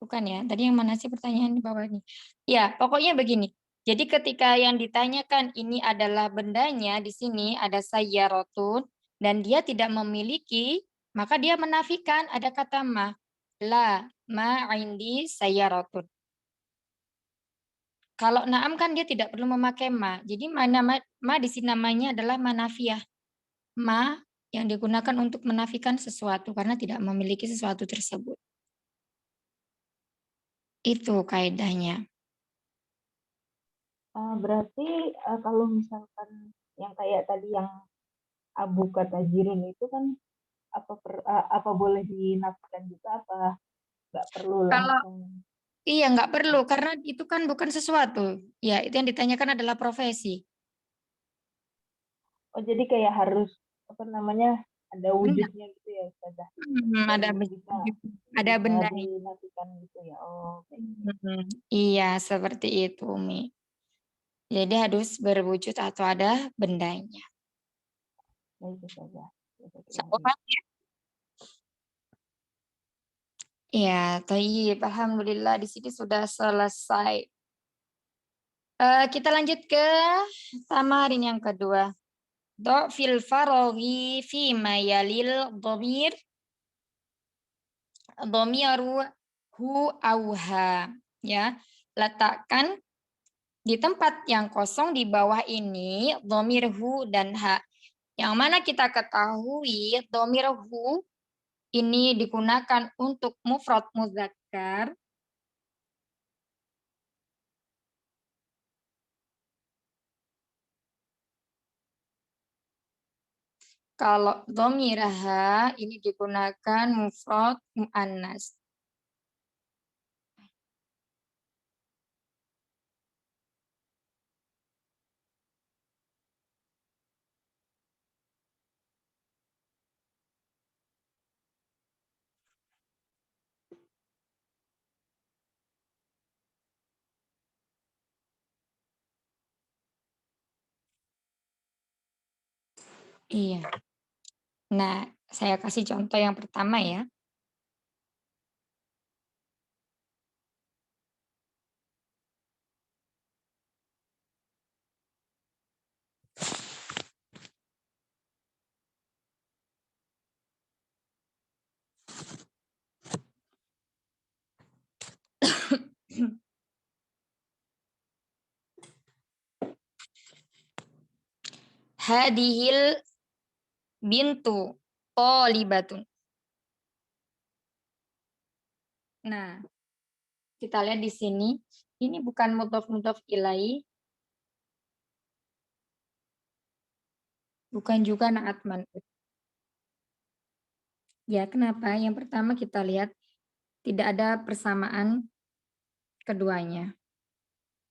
bukan ya, tadi yang mana sih pertanyaan di bawah ini? Ya, pokoknya begini. Jadi ketika yang ditanyakan ini adalah bendanya, di sini ada saya rotun, dan dia tidak memiliki, maka dia menafikan ada kata ma. La, ma indi saya rotun. Kalau naam kan dia tidak perlu memakai ma. Jadi ma di sini namanya adalah manafiyah. Ma yang digunakan untuk menafikan sesuatu karena tidak memiliki sesuatu tersebut. Itu kaidahnya. Berarti kalau misalkan yang kayak tadi yang abu kata jirin itu kan apa boleh dinafikan juga apa nggak perlu Kalau langsung? iya nggak perlu karena itu kan bukan sesuatu. Ya itu yang ditanyakan adalah profesi. Oh jadi kayak harus apa namanya ada Benda. wujudnya gitu ya Ustazah? Ada benda. Dinafikan gitu ya. Oh, Iya seperti itu Umi. Jadi harus berwujud atau ada bendanya. baik Ustazah. Seorang ya. Ya, thayyib. Alhamdulillah di sini sudah selesai. Kita lanjut ke tamarin yang kedua. Do fil faroghi fi mayalil dhamir dhamiru hu auha. Ya, letakkan di tempat yang kosong di bawah ini dhamir hu dan ha. Yang mana kita ketahui dhamir hu ini digunakan untuk mufrad muzakkar. Kalau dhamiraha ini digunakan mufrad muannas. Iya. Nah, saya kasih contoh yang pertama ya. Hadihil bintu thalibatun. Nah, kita lihat di sini, ini bukan mudhof ilaih, bukan juga na'at man'ut. Ya, kenapa? Yang pertama kita lihat tidak ada persamaan keduanya.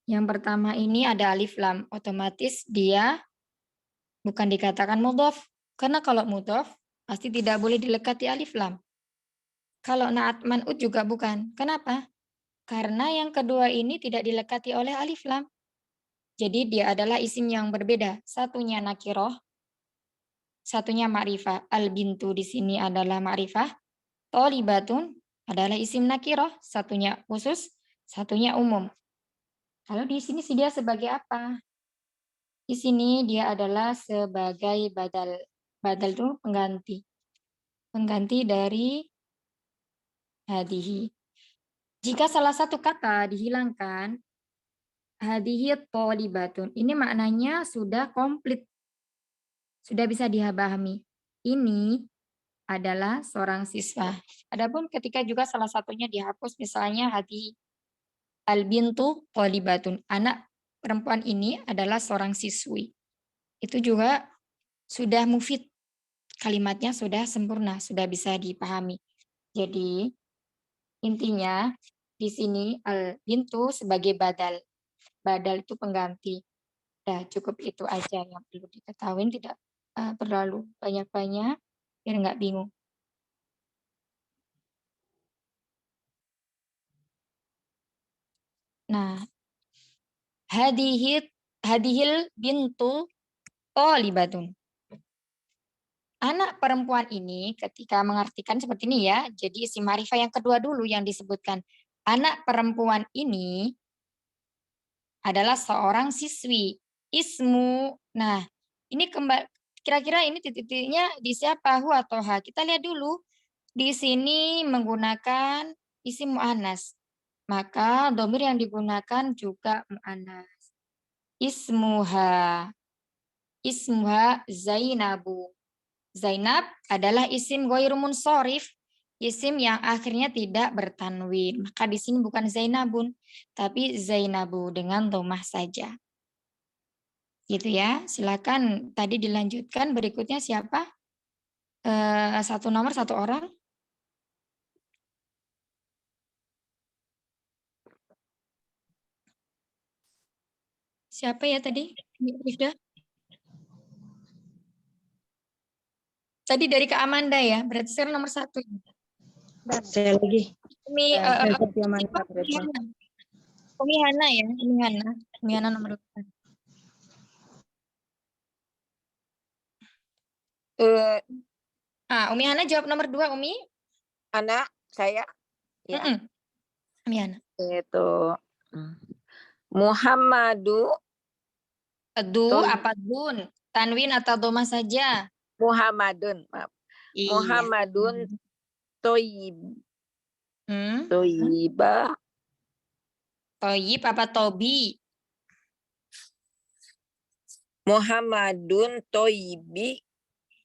Yang pertama ini ada alif lam, otomatis dia bukan dikatakan mudhof. Karena kalau mudhof pasti tidak boleh dilekati alif lam. Kalau na'at man'ut juga bukan. Kenapa? Karena yang kedua ini tidak dilekati oleh alif lam. Jadi dia adalah isim yang berbeda. Satunya nakiroh, satunya ma'rifah. Al-bintu di sini adalah ma'rifah. Thalibatun adalah isim nakiroh. Satunya khusus, satunya umum. Kalau di sini dia sebagai apa? Di sini dia adalah sebagai badal. Badal itu pengganti. Pengganti dari hadihi. Jika salah satu kata dihilangkan, hadihi thalibatun. Ini maknanya sudah komplit. Sudah bisa dipahami. Ini adalah seorang siswa. Adapun ketika juga salah satunya dihapus, misalnya hadi al-bintu thalibatun. Anak perempuan ini adalah seorang siswi. Itu juga sudah mufid. Kalimatnya sudah sempurna, sudah bisa dipahami. Jadi intinya di sini al-bintu sebagai badal. Badal itu pengganti. Nah, cukup itu aja yang perlu diketahui, tidak terlalu banyak-banyak biar nggak bingung. Nah, hadihil bintu thalibatun. Anak perempuan ini ketika mengartikan seperti ini ya, jadi isim ma'rifah yang kedua dulu yang disebutkan. Anak perempuan ini adalah seorang siswi. Ismu, nah ini kira-kira ini titik-titiknya di siapa, hu atau ha. Kita lihat dulu. Di sini menggunakan isim mu'annas. Maka dhamir yang digunakan juga mu'annas. Ismuha. Ismuha Zainabu. Zainab adalah isim ghairu munsharif, isim yang akhirnya tidak bertanwin. Maka di sini bukan Zainabun, tapi Zainabu dengan dhammah saja. Gitu ya. Silakan tadi dilanjutkan. Berikutnya siapa? Satu nomor, satu orang. Siapa ya tadi? Rifda? Tadi dari Kak Amanda ya, berarti sekarang nomor 1. Saya lagi. Umi, Saya seperti Amanda berarti. Umi Hana ya, Umi Hana nomor 8. Umi Hana jawab nomor 2, Umi. Anak saya ya. Umi Hana. Itu Muhammadu. Apa dun? Tanwin atau dhammah saja? Muhammadun, maaf. Iya. Muhammadun Toyiba. Toyib apa tobi? Muhammadun Toyibi.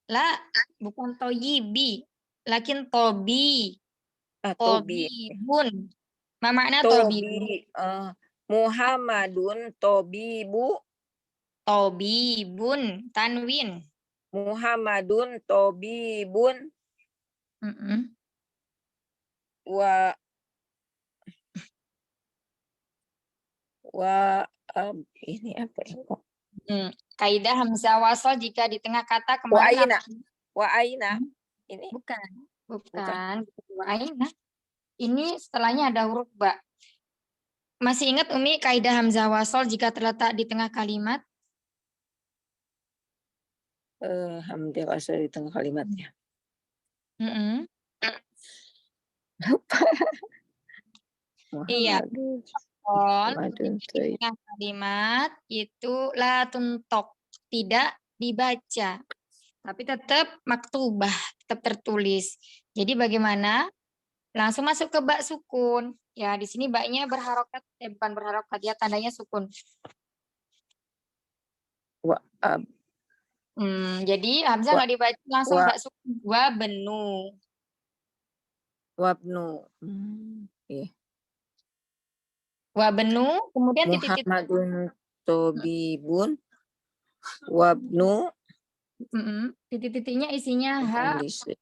Lah, bukan toyibi. Lakin tobi. Tobibun. Ma makna tobi? Muhammadun Tobibu. Tobibun. Tanwin. Muhammadun Tobibun. Ini apa ya? Kaidah hamzah wasal jika di tengah kata kemarin. Wa aina. Ini bukan. Wa aina. Ini setelahnya ada huruf ba. Masih ingat Umi kaidah hamzah wasal jika terletak di tengah kalimat? Hamzah wasal di tengah kalimatnya. Iya. Di tengah kalimat itu la tuntok, tidak dibaca. Tapi tetap maktubah, tetap tertulis. Jadi bagaimana? Langsung masuk ke bak sukun. Ya, di sini baknya berharokat, bukan berharokat, ya tandanya sukun. Jadi Hamzah Wa, nggak dibaca langsung wa, nggak sukun. Wabnu. wabnu. Iya. Wabnu, kemudian titik-titik. Muhammadun Tobibun. Wabnu. Titik-titiknya isinya ha. Muhandisun.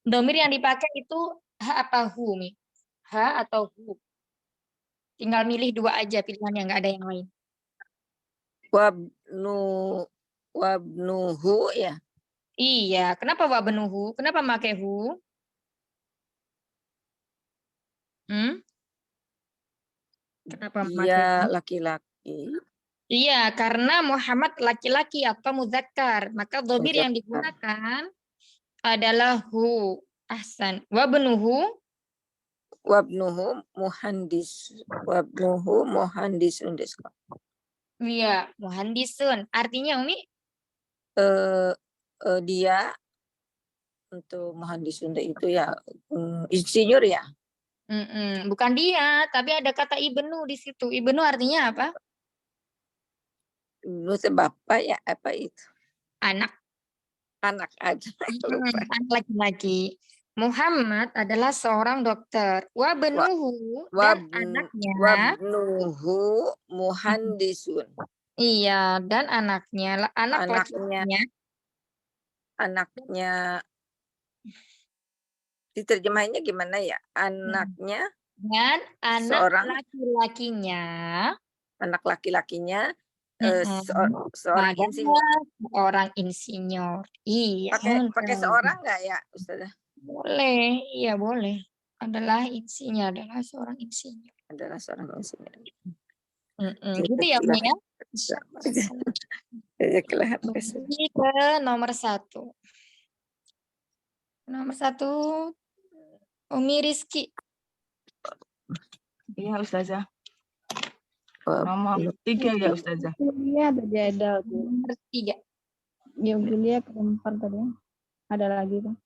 Domir yang dipakai itu ha apa hu, Mi? Ha atau hu? Tinggal milih 2 aja pilihannya, nggak ada yang lain. Wabnuhu ya. Iya, kenapa wabnuhu? Kenapa pakai hu? Kenapa pakai Dia hu? laki-laki. Iya, karena Muhammad laki-laki atau mudzakkar, maka domir yang Muzakkar. digunakan adalah hu. Ahsan. Wabnuhu. Wabnuhu muhandisun desu. Iya, muhandisun. Artinya Umi? Dia untuk muhandisun itu ya insinyur ya. Bukan dia, tapi ada kata ibnu di situ. Ibnu artinya apa? Ibnu bapak ya, apa itu? Anak. Anak aja. Lupa. Anak laki-laki. Muhammad adalah seorang dokter. Wabnuhu dan anaknya. Wabnuhu muhandisun. Iya, dan anaknya. Anak laki-lakinya. Anaknya. Diterjemahinnya gimana ya? Anaknya. Dan anak laki-lakinya. Anak laki-lakinya. Seorang insinyur. Seorang insinyur. Iya. Pakai seorang nggak ya, Ustazah? Boleh, iya boleh. Adalah seorang insinyur. Adalah seorang insinyur. Gitu ya, Umi ya. Ini ke nomor 1. Nomor 1, Umi Rizki. Iya, Ustazah. Nomor 3 ya, Ustazah. Julia ada jadal tuh. Nomor 3. Ya, Julia keempat tadi. Ada lagi tuh.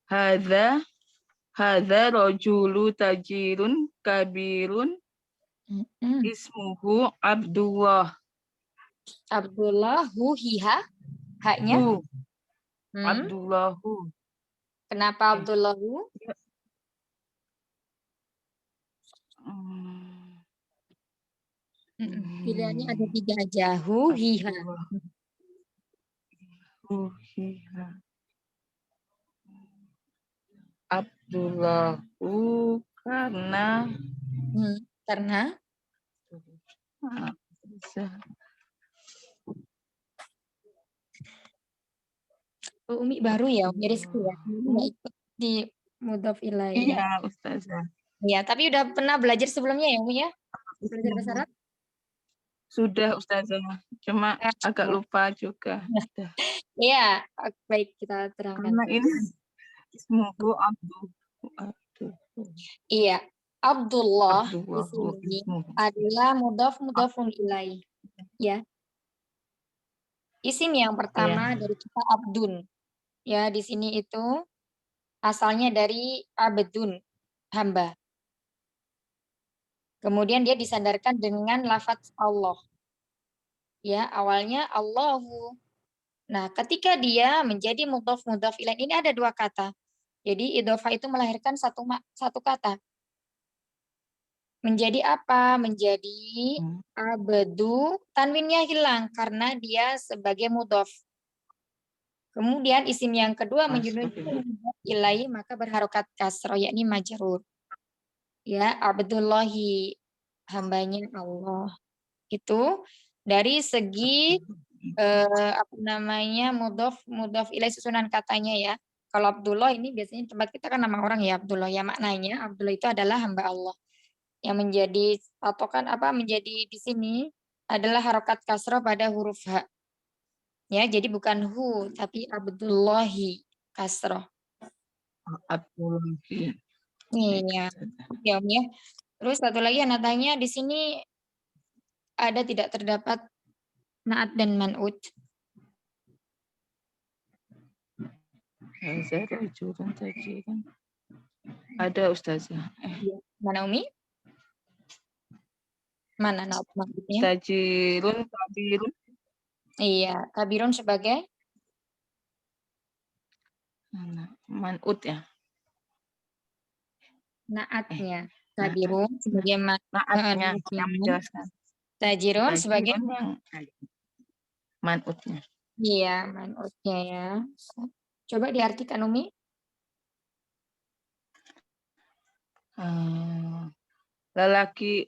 Hadza rajulu tajirun kabirun ismuhu Abdullah. Abdullah hiha. Haknya? Abdullahu. Kenapa Abdullahu? Pilihannya ada 3 aja. Hiha. Hiha. Abdullahu karena Umi baru ya, Umi Rizki ya. Nggak ikut di mudhof ilaih. Iya, Ustazah. Ya, tapi udah pernah belajar sebelumnya ya, Umi ya? Belajar bahasa Arab? Sudah, Ustazah. Cuma agak lupa juga. Iya, baik kita terangkan. Karena ini ismuhu Abdul. Iya, Abdullah di sini adalah mudhafun ilaih. Ya. Isim yang pertama dari kata abdun. Ya, di sini itu asalnya dari abdun, hamba. Kemudian dia disandarkan dengan lafadz Allah. Ya, awalnya Allahu. Nah, ketika dia menjadi mudhaf ilaih, ini ada 2 kata. Jadi idhofah itu melahirkan satu kata. Menjadi apa? Menjadi abdu, tanwinnya hilang karena dia sebagai mudhaf. Kemudian isim yang kedua menunjukkan ilahi maka berharokat kasroh yakni majrur. Ya, Abdullahi, hambanya Allah. Itu dari segi mudhaf ilaih susunan katanya ya. Kalau Abdullah ini biasanya tempat kita kan nama orang ya Abdullah. Ya maknanya Abdullah itu adalah hamba Allah. Yang menjadi patokan menjadi di sini adalah harokat kasroh pada huruf H. Ya, jadi bukan hu tapi Abdullahi kasroh. Abdullahi. Iya. Ya, ya. Terus satu lagi yang tanya di sini ada tidak terdapat naat dan man'ut. Ustazah, rajulun, tajirun. Ada Ustazah. Mana Umi? Mana maksudnya? Tajirun, kabirun. Iya, kabirun sebagai Man'ut ya. naatnya. Kabirun sebagai Naatnya yang naatnya. menjelaskan. Tajirun sebagai Tajirun yang man'utnya. iya, manutnya ya. Coba diartikan Umi. Lelaki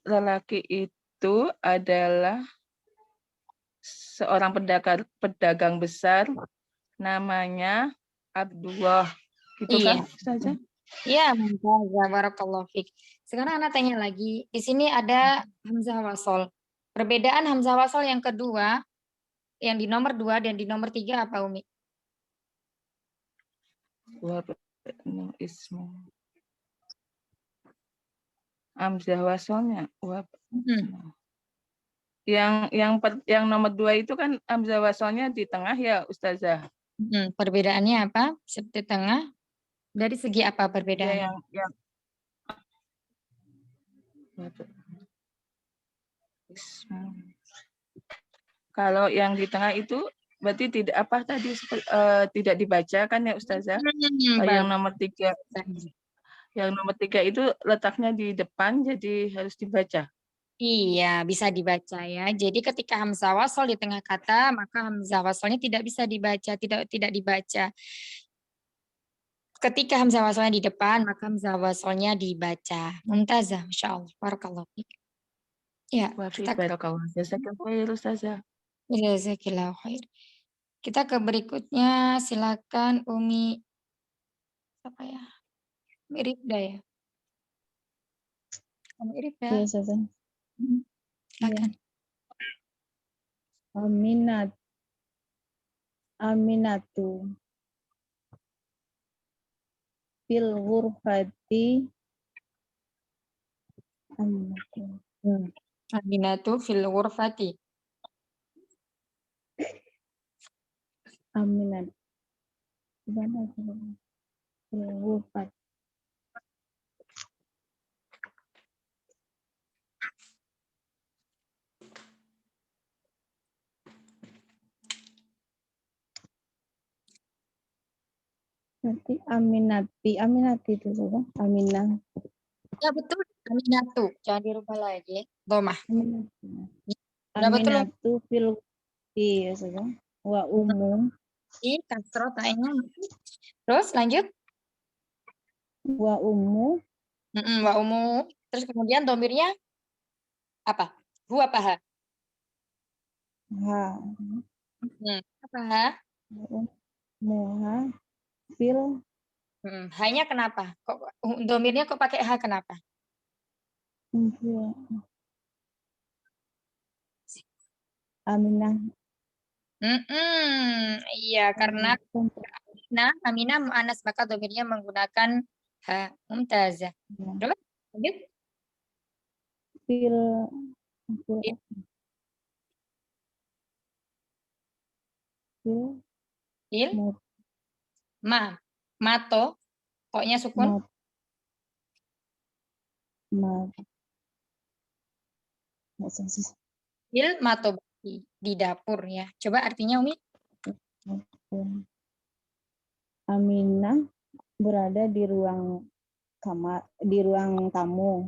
itu adalah seorang pedagang besar namanya Abdullah. Gitu Iya. kan Ustazah? Iya, mumtazah, barakallahu fiik. Sekarang anak tanya lagi. Di sini ada hamzah wasol. Perbedaan hamzah wasol yang kedua, yang di nomor 2 dan di nomor 3 apa Umi? Ismu. Hamzah wasolnya. Yang nomor 2 itu kan hamzah wasolnya di tengah ya Ustazah. Perbedaannya apa? Seperti tengah. Dari segi apa perbedaannya? Ya, kalau yang di tengah itu berarti tidak apa tadi tidak dibaca kan ya Ustazah? Yang nomor 3. Yang nomor 3 itu letaknya di depan jadi harus dibaca. Iya, bisa dibaca ya. Jadi ketika hamzah wasol di tengah kata, maka hamzah wasolnya tidak bisa dibaca, tidak dibaca. Ketika hamzah wasolnya di depan, maka hamzah wasolnya dibaca. Mumtazah, Masya Allah. Barakallahu fiik. Ya, kita Jazakallahu khair. Kita ke berikutnya, silakan Umi apa ya? Umi Rifda ya. Umi Rifda. Iya, Ustazah. Silakan. Aminatu fil ghurfati Aminatu fil ghurfati. Aminat. Gimana fil ghurfati? Nanti Aminati itu sudah Aminah. Ya betul, Aminatu. Jangan dirubah lagi. Domah. Aminatu fil ya sudah. Wa umum. Kasro ta'nya. Terus lanjut. Wa umu. Wa umu. Terus kemudian domirnya apa? Hu apa ha? Ha. Apa ha? Muha fil. Hanya kenapa? Kok domirnya kok pakai ha kenapa? Aminah. Iya, karena Aminah mu'anas maka domirnya menggunakan ha. Mumtazah. Coba lanjut. Fil Mato. Koknya sukun. Fil mato di dapur ya. Coba artinya Umi. Aminah berada di ruang kamar, di ruang tamu.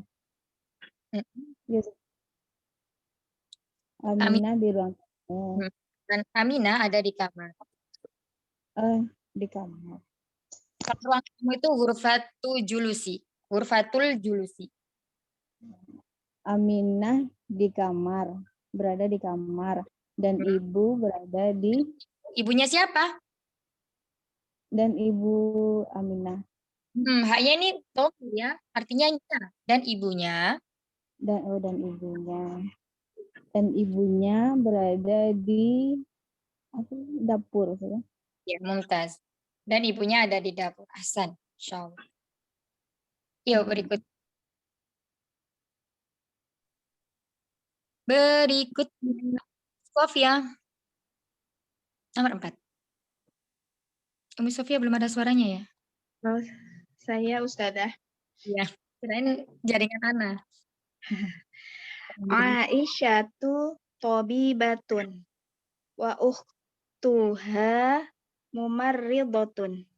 Aminah di ruang tamu. Dan Aminah ada di kamar. Di kamar. Ruang tamu itu ghurfatul julusi. Aminah di kamar, berada di kamar, dan ibu berada di. Ibunya siapa? Dan ibu Aminah. Haknya ini domir ya, artinya dan ibunya. Dan ibunya. Dan ibunya berada di dapur. Ya, mumtaz. Dan ibunya ada di dapur. Ahsan, insyaallah. Yuk berikut. Sofia. Nomor 4. Umi Sofia belum ada suaranya ya? Oh, saya Ustazah. Iya. Kirain jaringan Ana. Aisyatu tabibatun wa ukhtuha mumarridatun.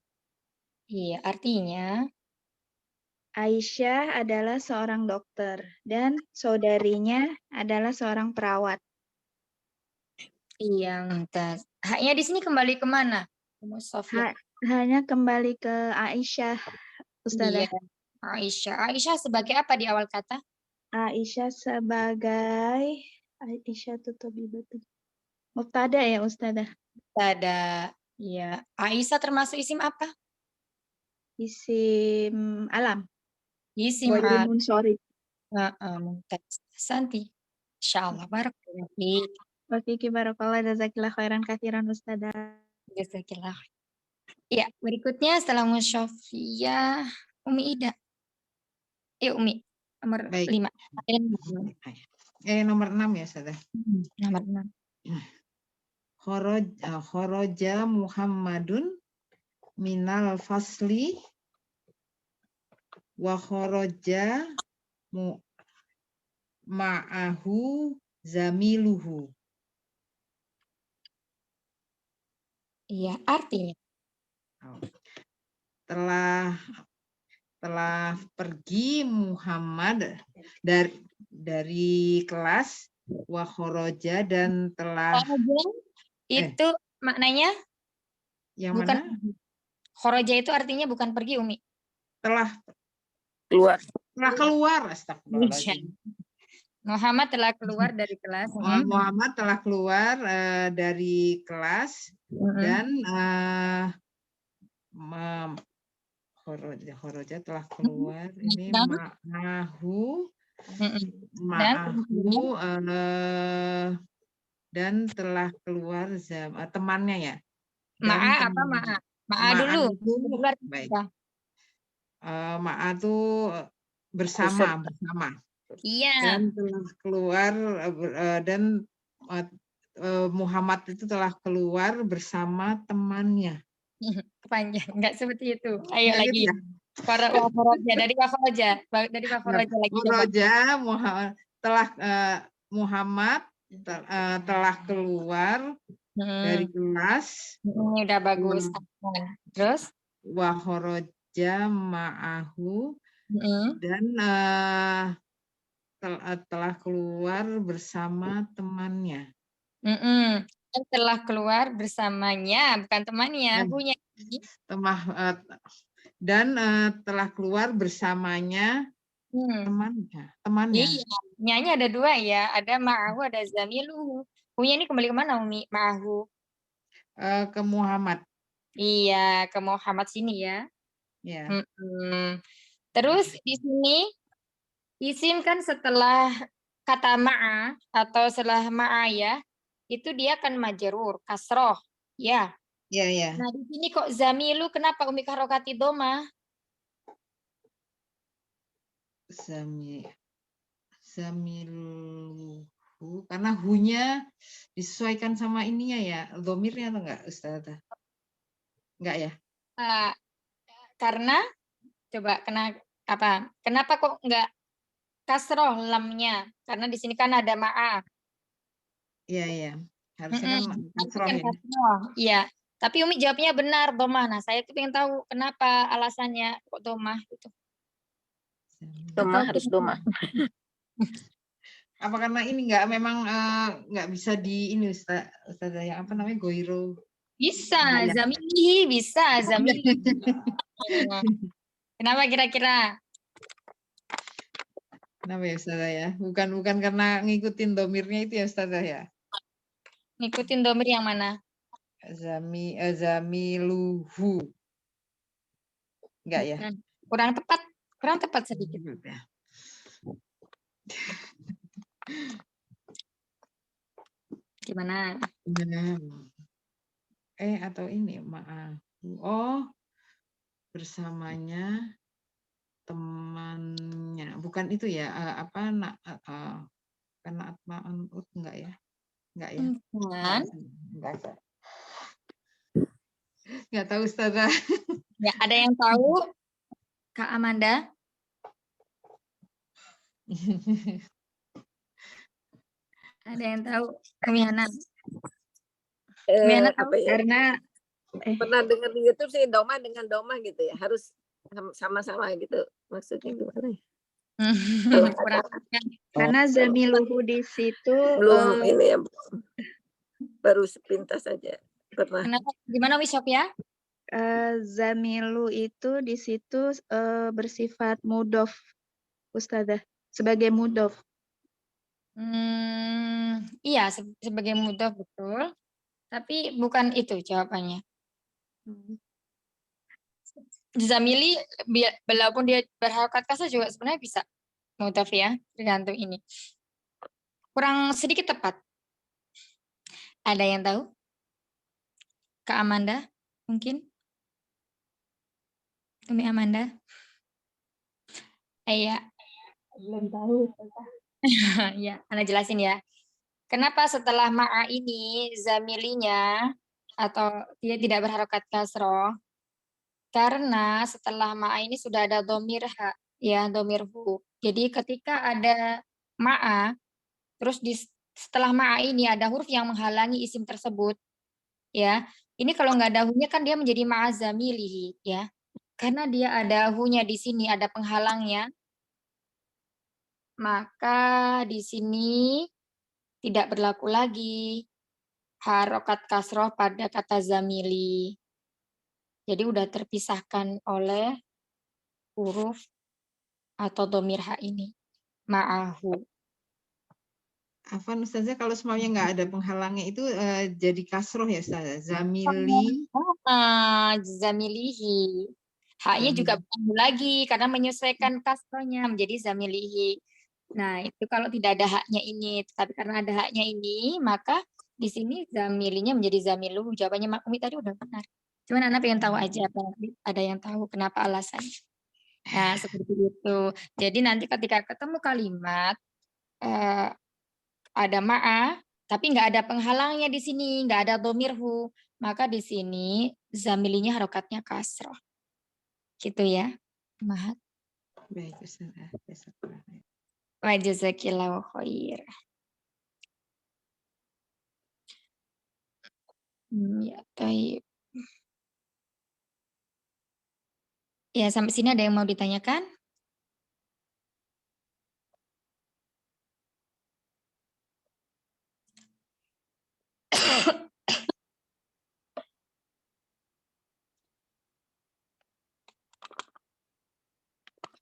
Iya, artinya Aisyah adalah seorang dokter dan saudarinya adalah seorang perawat. iya, mumtaz. Haknya di sini kembali kemana? Umi Sofia. Hanya kembali ke Aisyah, Ustazah. Iya, Aisyah. Aisyah sebagai apa di awal kata? Aisyah sebagai Aisyah tabibatun. Mubtada ya, Ustazah. Ada. Iya. Aisyah termasuk isim apa? Isim alam. Isim Ghairun munsharif. mumtaz. Santi. Insyaallah. Barakallahu fiik. Wa fiki barakallah, jazakillah khairan katsiran, Ustazah. Jazakillah. Iya, berikutnya setelah Umi Sofia, Umi Ida. Umi, nomor Baik. 5. Nomor 6 ya, Ustazah. Nomor 6. Khoroja Muhammadun minal fasli wa khoroja ma'ahu zamiluhu. Iya, artinya. Telah pergi Muhammad dari kelas wa khoroja dan telah Itu maknanya yang bukan mana? khoroja itu artinya bukan pergi, Umi. Telah keluar. Astagfirullahaladzim. Muhammad telah keluar dari kelas. Muhammad telah keluar dari kelas dan khoroja telah keluar. Ini ma'ahu dan telah keluar temannya ya. Ma'a apa ma'a? Ma'a dulu. Baik. Ma'a itu bersama. Iya. Dan telah keluar dan Muhammad itu telah keluar bersama temannya. Panjang, enggak seperti itu. Ayo Nggak lagi. gitu ya? Dari wakhoroja lagi. Muhammad telah keluar dari kelas. Ini udah bagus. Terus? Wakhoroja ma'ahu dan telah keluar bersama temannya. Dan telah keluar bersamanya, bukan temannya. Punya. Dan telah keluar bersamanya temannya. Iya, nyanyi ada 2 ya, ada ma'ahu, ada zamiluhu. Punya ini kembali kemana, Umi? Ma'ahu. Ke Muhammad. Iya, ke Muhammad sini ya. Ya. Terus di sini isim kan setelah kata ma'a atau setelah ma'a ya, itu dia kan majrur, kasroh. Ya. Iya. Nah, di sini kok zamilu kenapa Umi harokati doma? Zamiluhu karena hunya disesuaikan sama ininya ya, domirnya atau enggak, Ustazah? Enggak ya? Karena coba kenapa kok enggak kasroh lamnya? Karena di sini kan ada ma'a. Iya. Harusnya kan kasroh ya. Iya. Tapi Umi jawabnya benar, domah. Nah, saya tuh pengen tahu kenapa alasannya kok domah gitu. Domah harus domah. Apa karena ini memang nggak bisa di ini Ustazah yang apa namanya goiro? Bisa, zamilihi bisa, zamilihi. Kenapa kira-kira? Kenapa ya Ustazah ya? Bukan karena ngikutin domirnya itu ya Ustazah ya? Ngikutin domir yang mana? Zamiluhu. Enggak ya? Kurang tepat sedikit. Gimana? Atau ini maaf. Oh, bersamanya temannya. Bukan itu ya? Karena atma'an enggak ya? Enggak ya? Enggak. Nggak tahu Ustazah. Ya, ada yang tahu? Kak Amanda? Ada yang tahu? Umi Hana? Umi Hana tahu? Apa ya? Karena Pernah dengar di YouTube sih doma dengan doma gitu ya. Harus sama-sama gitu. Maksudnya gimana ya? Kalau Kurang kan? karena zamiluhu di situ belum ini ya, baru sepintas saja pernah. Kenapa? Gimana Wi Sophia? zamilu itu di situ bersifat mudhof, Ustazah, sebagai mudhof. Iya, sebagai mudhof betul. Tapi bukan itu jawabannya. Zamili, walaupun dia berharokat kasar juga sebenarnya bisa mudhof ya, tergantung ini. Kurang sedikit tepat. Ada yang tahu? Kak Amanda, mungkin? Umi Amanda? Iya. Belum tahu, Ustazah. Ya, Anda jelasin ya. Kenapa setelah ma'a ini zamilinya atau dia tidak berharokat kasroh? Karena setelah ma'a ini sudah ada domir ha, ya domir hu. Jadi ketika ada ma'a, terus setelah ma'a ini ada huruf yang menghalangi isim tersebut, ya. Ini kalau nggak ada hunya kan dia menjadi ma'a zamilihi, ya. Karena dia ada hunya di sini, ada penghalangnya, maka di sini tidak berlaku lagi harokat kasroh pada kata zamili. Jadi udah terpisahkan oleh huruf atau domir ha ini. Ma'ahu. Afwan Ustazah, kalau semuanya nggak ada penghalangnya itu jadi kasroh ya Ustazah. Zamili. Zamilihi. Haknya juga bukan lagi karena menyesuaikan kasrohnya menjadi zamilihi. Nah, itu kalau tidak ada haknya ini, tapi karena ada haknya ini, maka di sini zamilinya menjadi zamiluhu. Jawabannya Mak Umi tadi udah benar. Cuman Anda pengen tahu aja, ada yang tahu kenapa alasannya. Nah, seperti itu. Jadi nanti ketika ketemu kalimat ada ma'a, tapi nggak ada penghalangnya di sini, nggak ada domirhu, maka di sini zamilinya harokatnya kasroh. Gitu ya. Mahat. Baik Ustazah. Wa jazakillahu khair. Ya, baik. Ya, sampai sini ada yang mau ditanyakan?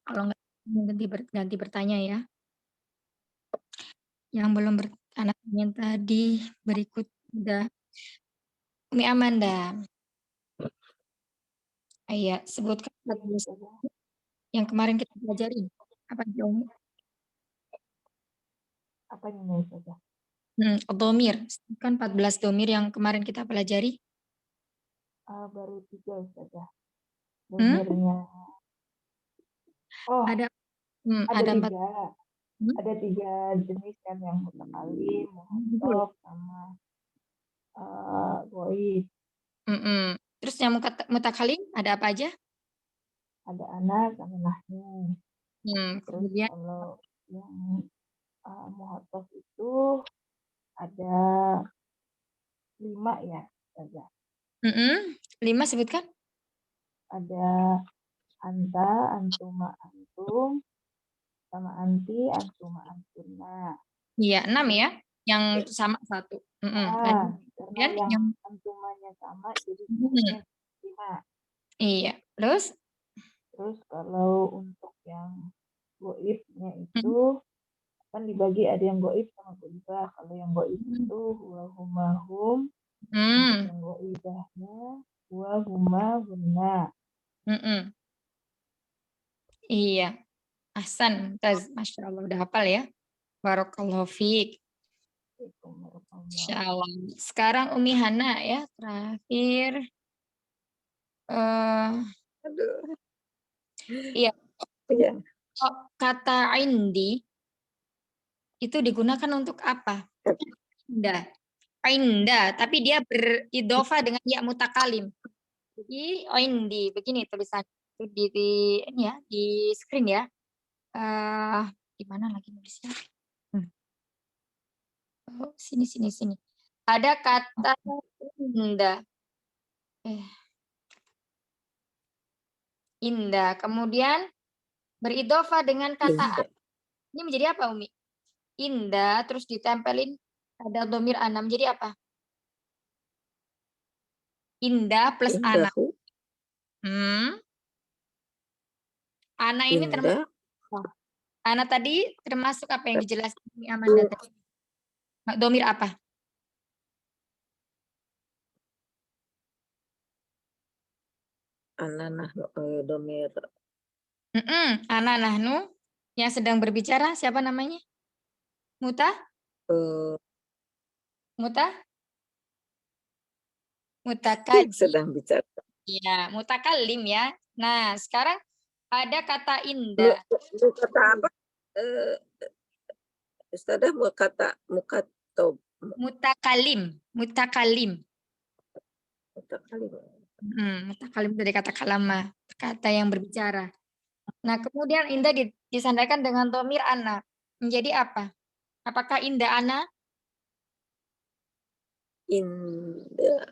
Kalau nggak ganti bertanya ya. Yang belum bertanya yang tadi berikut udah Umi Amanda. Iya, sebutkan yang kemarin kita pelajari. Apa Umi? Apa nih Ustazah? Domir. Sebutkan 14 domir yang kemarin kita pelajari. Baru 3 Ustazah. Domirnya. Oh, ada 4. 4. Ada 3 jenis kan, yang mutakalim, muhassab, sama goib. Terus yang mutakalim ada apa aja? Ada anak sama nahnu. Terus Kemudian kalau yang muhassab itu ada 5 ya, Ustazah. 5 sebutkan. Ada anta, antuma, antum, sama anti, antuma, antunna. Iya, 6 ya. Yang sama 1. Karena yang antumanya sama, jadi 5. Iya. Terus kalau untuk yang goibnya itu kan dibagi, ada yang goib sama goibah. Kalau yang goib itu huwa humahum. Untuk yang goibahnya huwa huma hunna. Iya. Ahsan, Masya Allah udah hafal ya. Barakallahu fiik. Insya Allah. Sekarang Umi Hana ya, terakhir. Iya. Kata indi itu digunakan untuk apa? Indah. Indah, tapi dia beridhofa dengan ya mutakalim. Jadi indi begini tulisan itu di ini ya di screen ya. Gimana lagi nulisnya? Oh, sini sini sini. Ada kata indah. Indah. Kemudian beridofah dengan kata ini menjadi apa, Umi? Indah terus ditempelin ada domir ana menjadi apa? Indah plus ana. Indahu. Ana ini termasuk Indah. ana tadi termasuk apa yang dijelaskan Umi Amanda tadi? Domir apa? Ana nahnu domir. Ana nahnu yang sedang berbicara siapa namanya? Muta? Muta? Mutakalim. Sedang bicara. Iya, mutakalim ya. Nah, sekarang ada kata indah. Lu kata apa? Ustazah mau kata mukatob. Mutakalim. Mutakalim. Mutakalim. Mutakalim dari kata kalama, kata yang berbicara. Nah, kemudian indah disandarkan dengan domir ana. Menjadi apa? Apakah indah ana? Indah.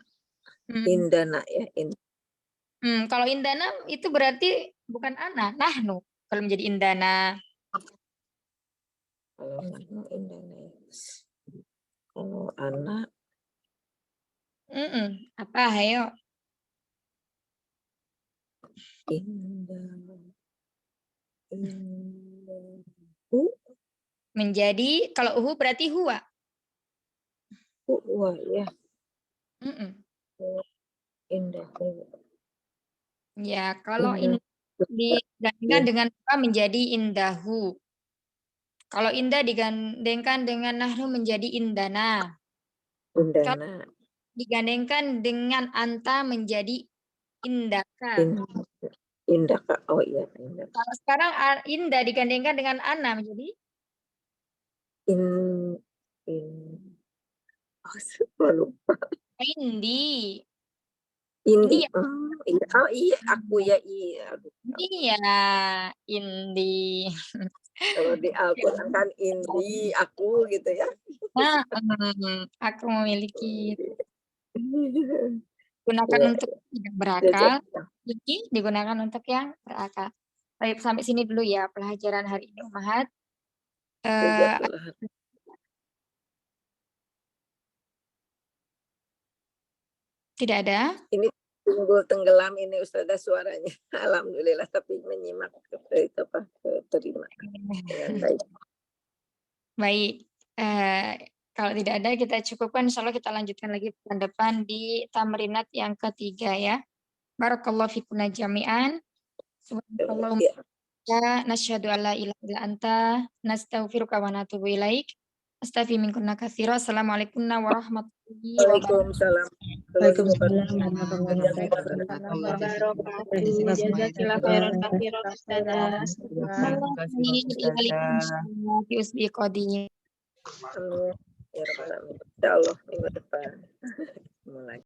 Indana ya. Kalau indana itu berarti bukan ana, nahnu. Kalau menjadi indana. Kalau nahnu indana. Kalau anak. Apa? Ayo. Indah. Menjadi kalau uhu berarti huwa. Huwa ya. Indah. Ya, kalau digandengkan dengan apa menjadi indahu. Kalau indah digandengkan dengan nahnu menjadi indana. Indana. Digandengkan dengan anta menjadi indaka. Indaka. Oh iya, indaka. Kalau sekarang indah digandengkan dengan ana menjadi lupa. indi. Indi. Ini Iya. Oh iya, aku ya iya. Iya, indi. Kalau di Al-Quran kan indi, aku gitu ya. Aku memiliki. Gunakan untuk tidak berakal. Ini digunakan untuk yang berakal. Baik, sampai sini dulu ya pelajaran hari ini, Umahat. Tidak ada? Ini Tunggul tenggelam ini Ustazah suaranya. Alhamdulillah, tapi menyimak terima dengan baik. Baik. Kalau tidak ada kita cukupkan, insya Allah kita lanjutkan lagi pekan depan di tamrinat yang ketiga ya. Barakallahu fikuna jami'an. Subhanallah. Nasyhadu alla ilaha illa anta nastaghfiruka wa natubu ilaik. Astaghfiru minkunna katsira. Assalamualaikum warahmatullahi wabarakatuh. Waalaikumsalam warahmatullahi wabarakatuh. Jazakillah khairan katsiran Ustazah. Fi usbi qadim. Amin. Ya Rabbal Alamin. Insyaallah minggu depan. Mulai.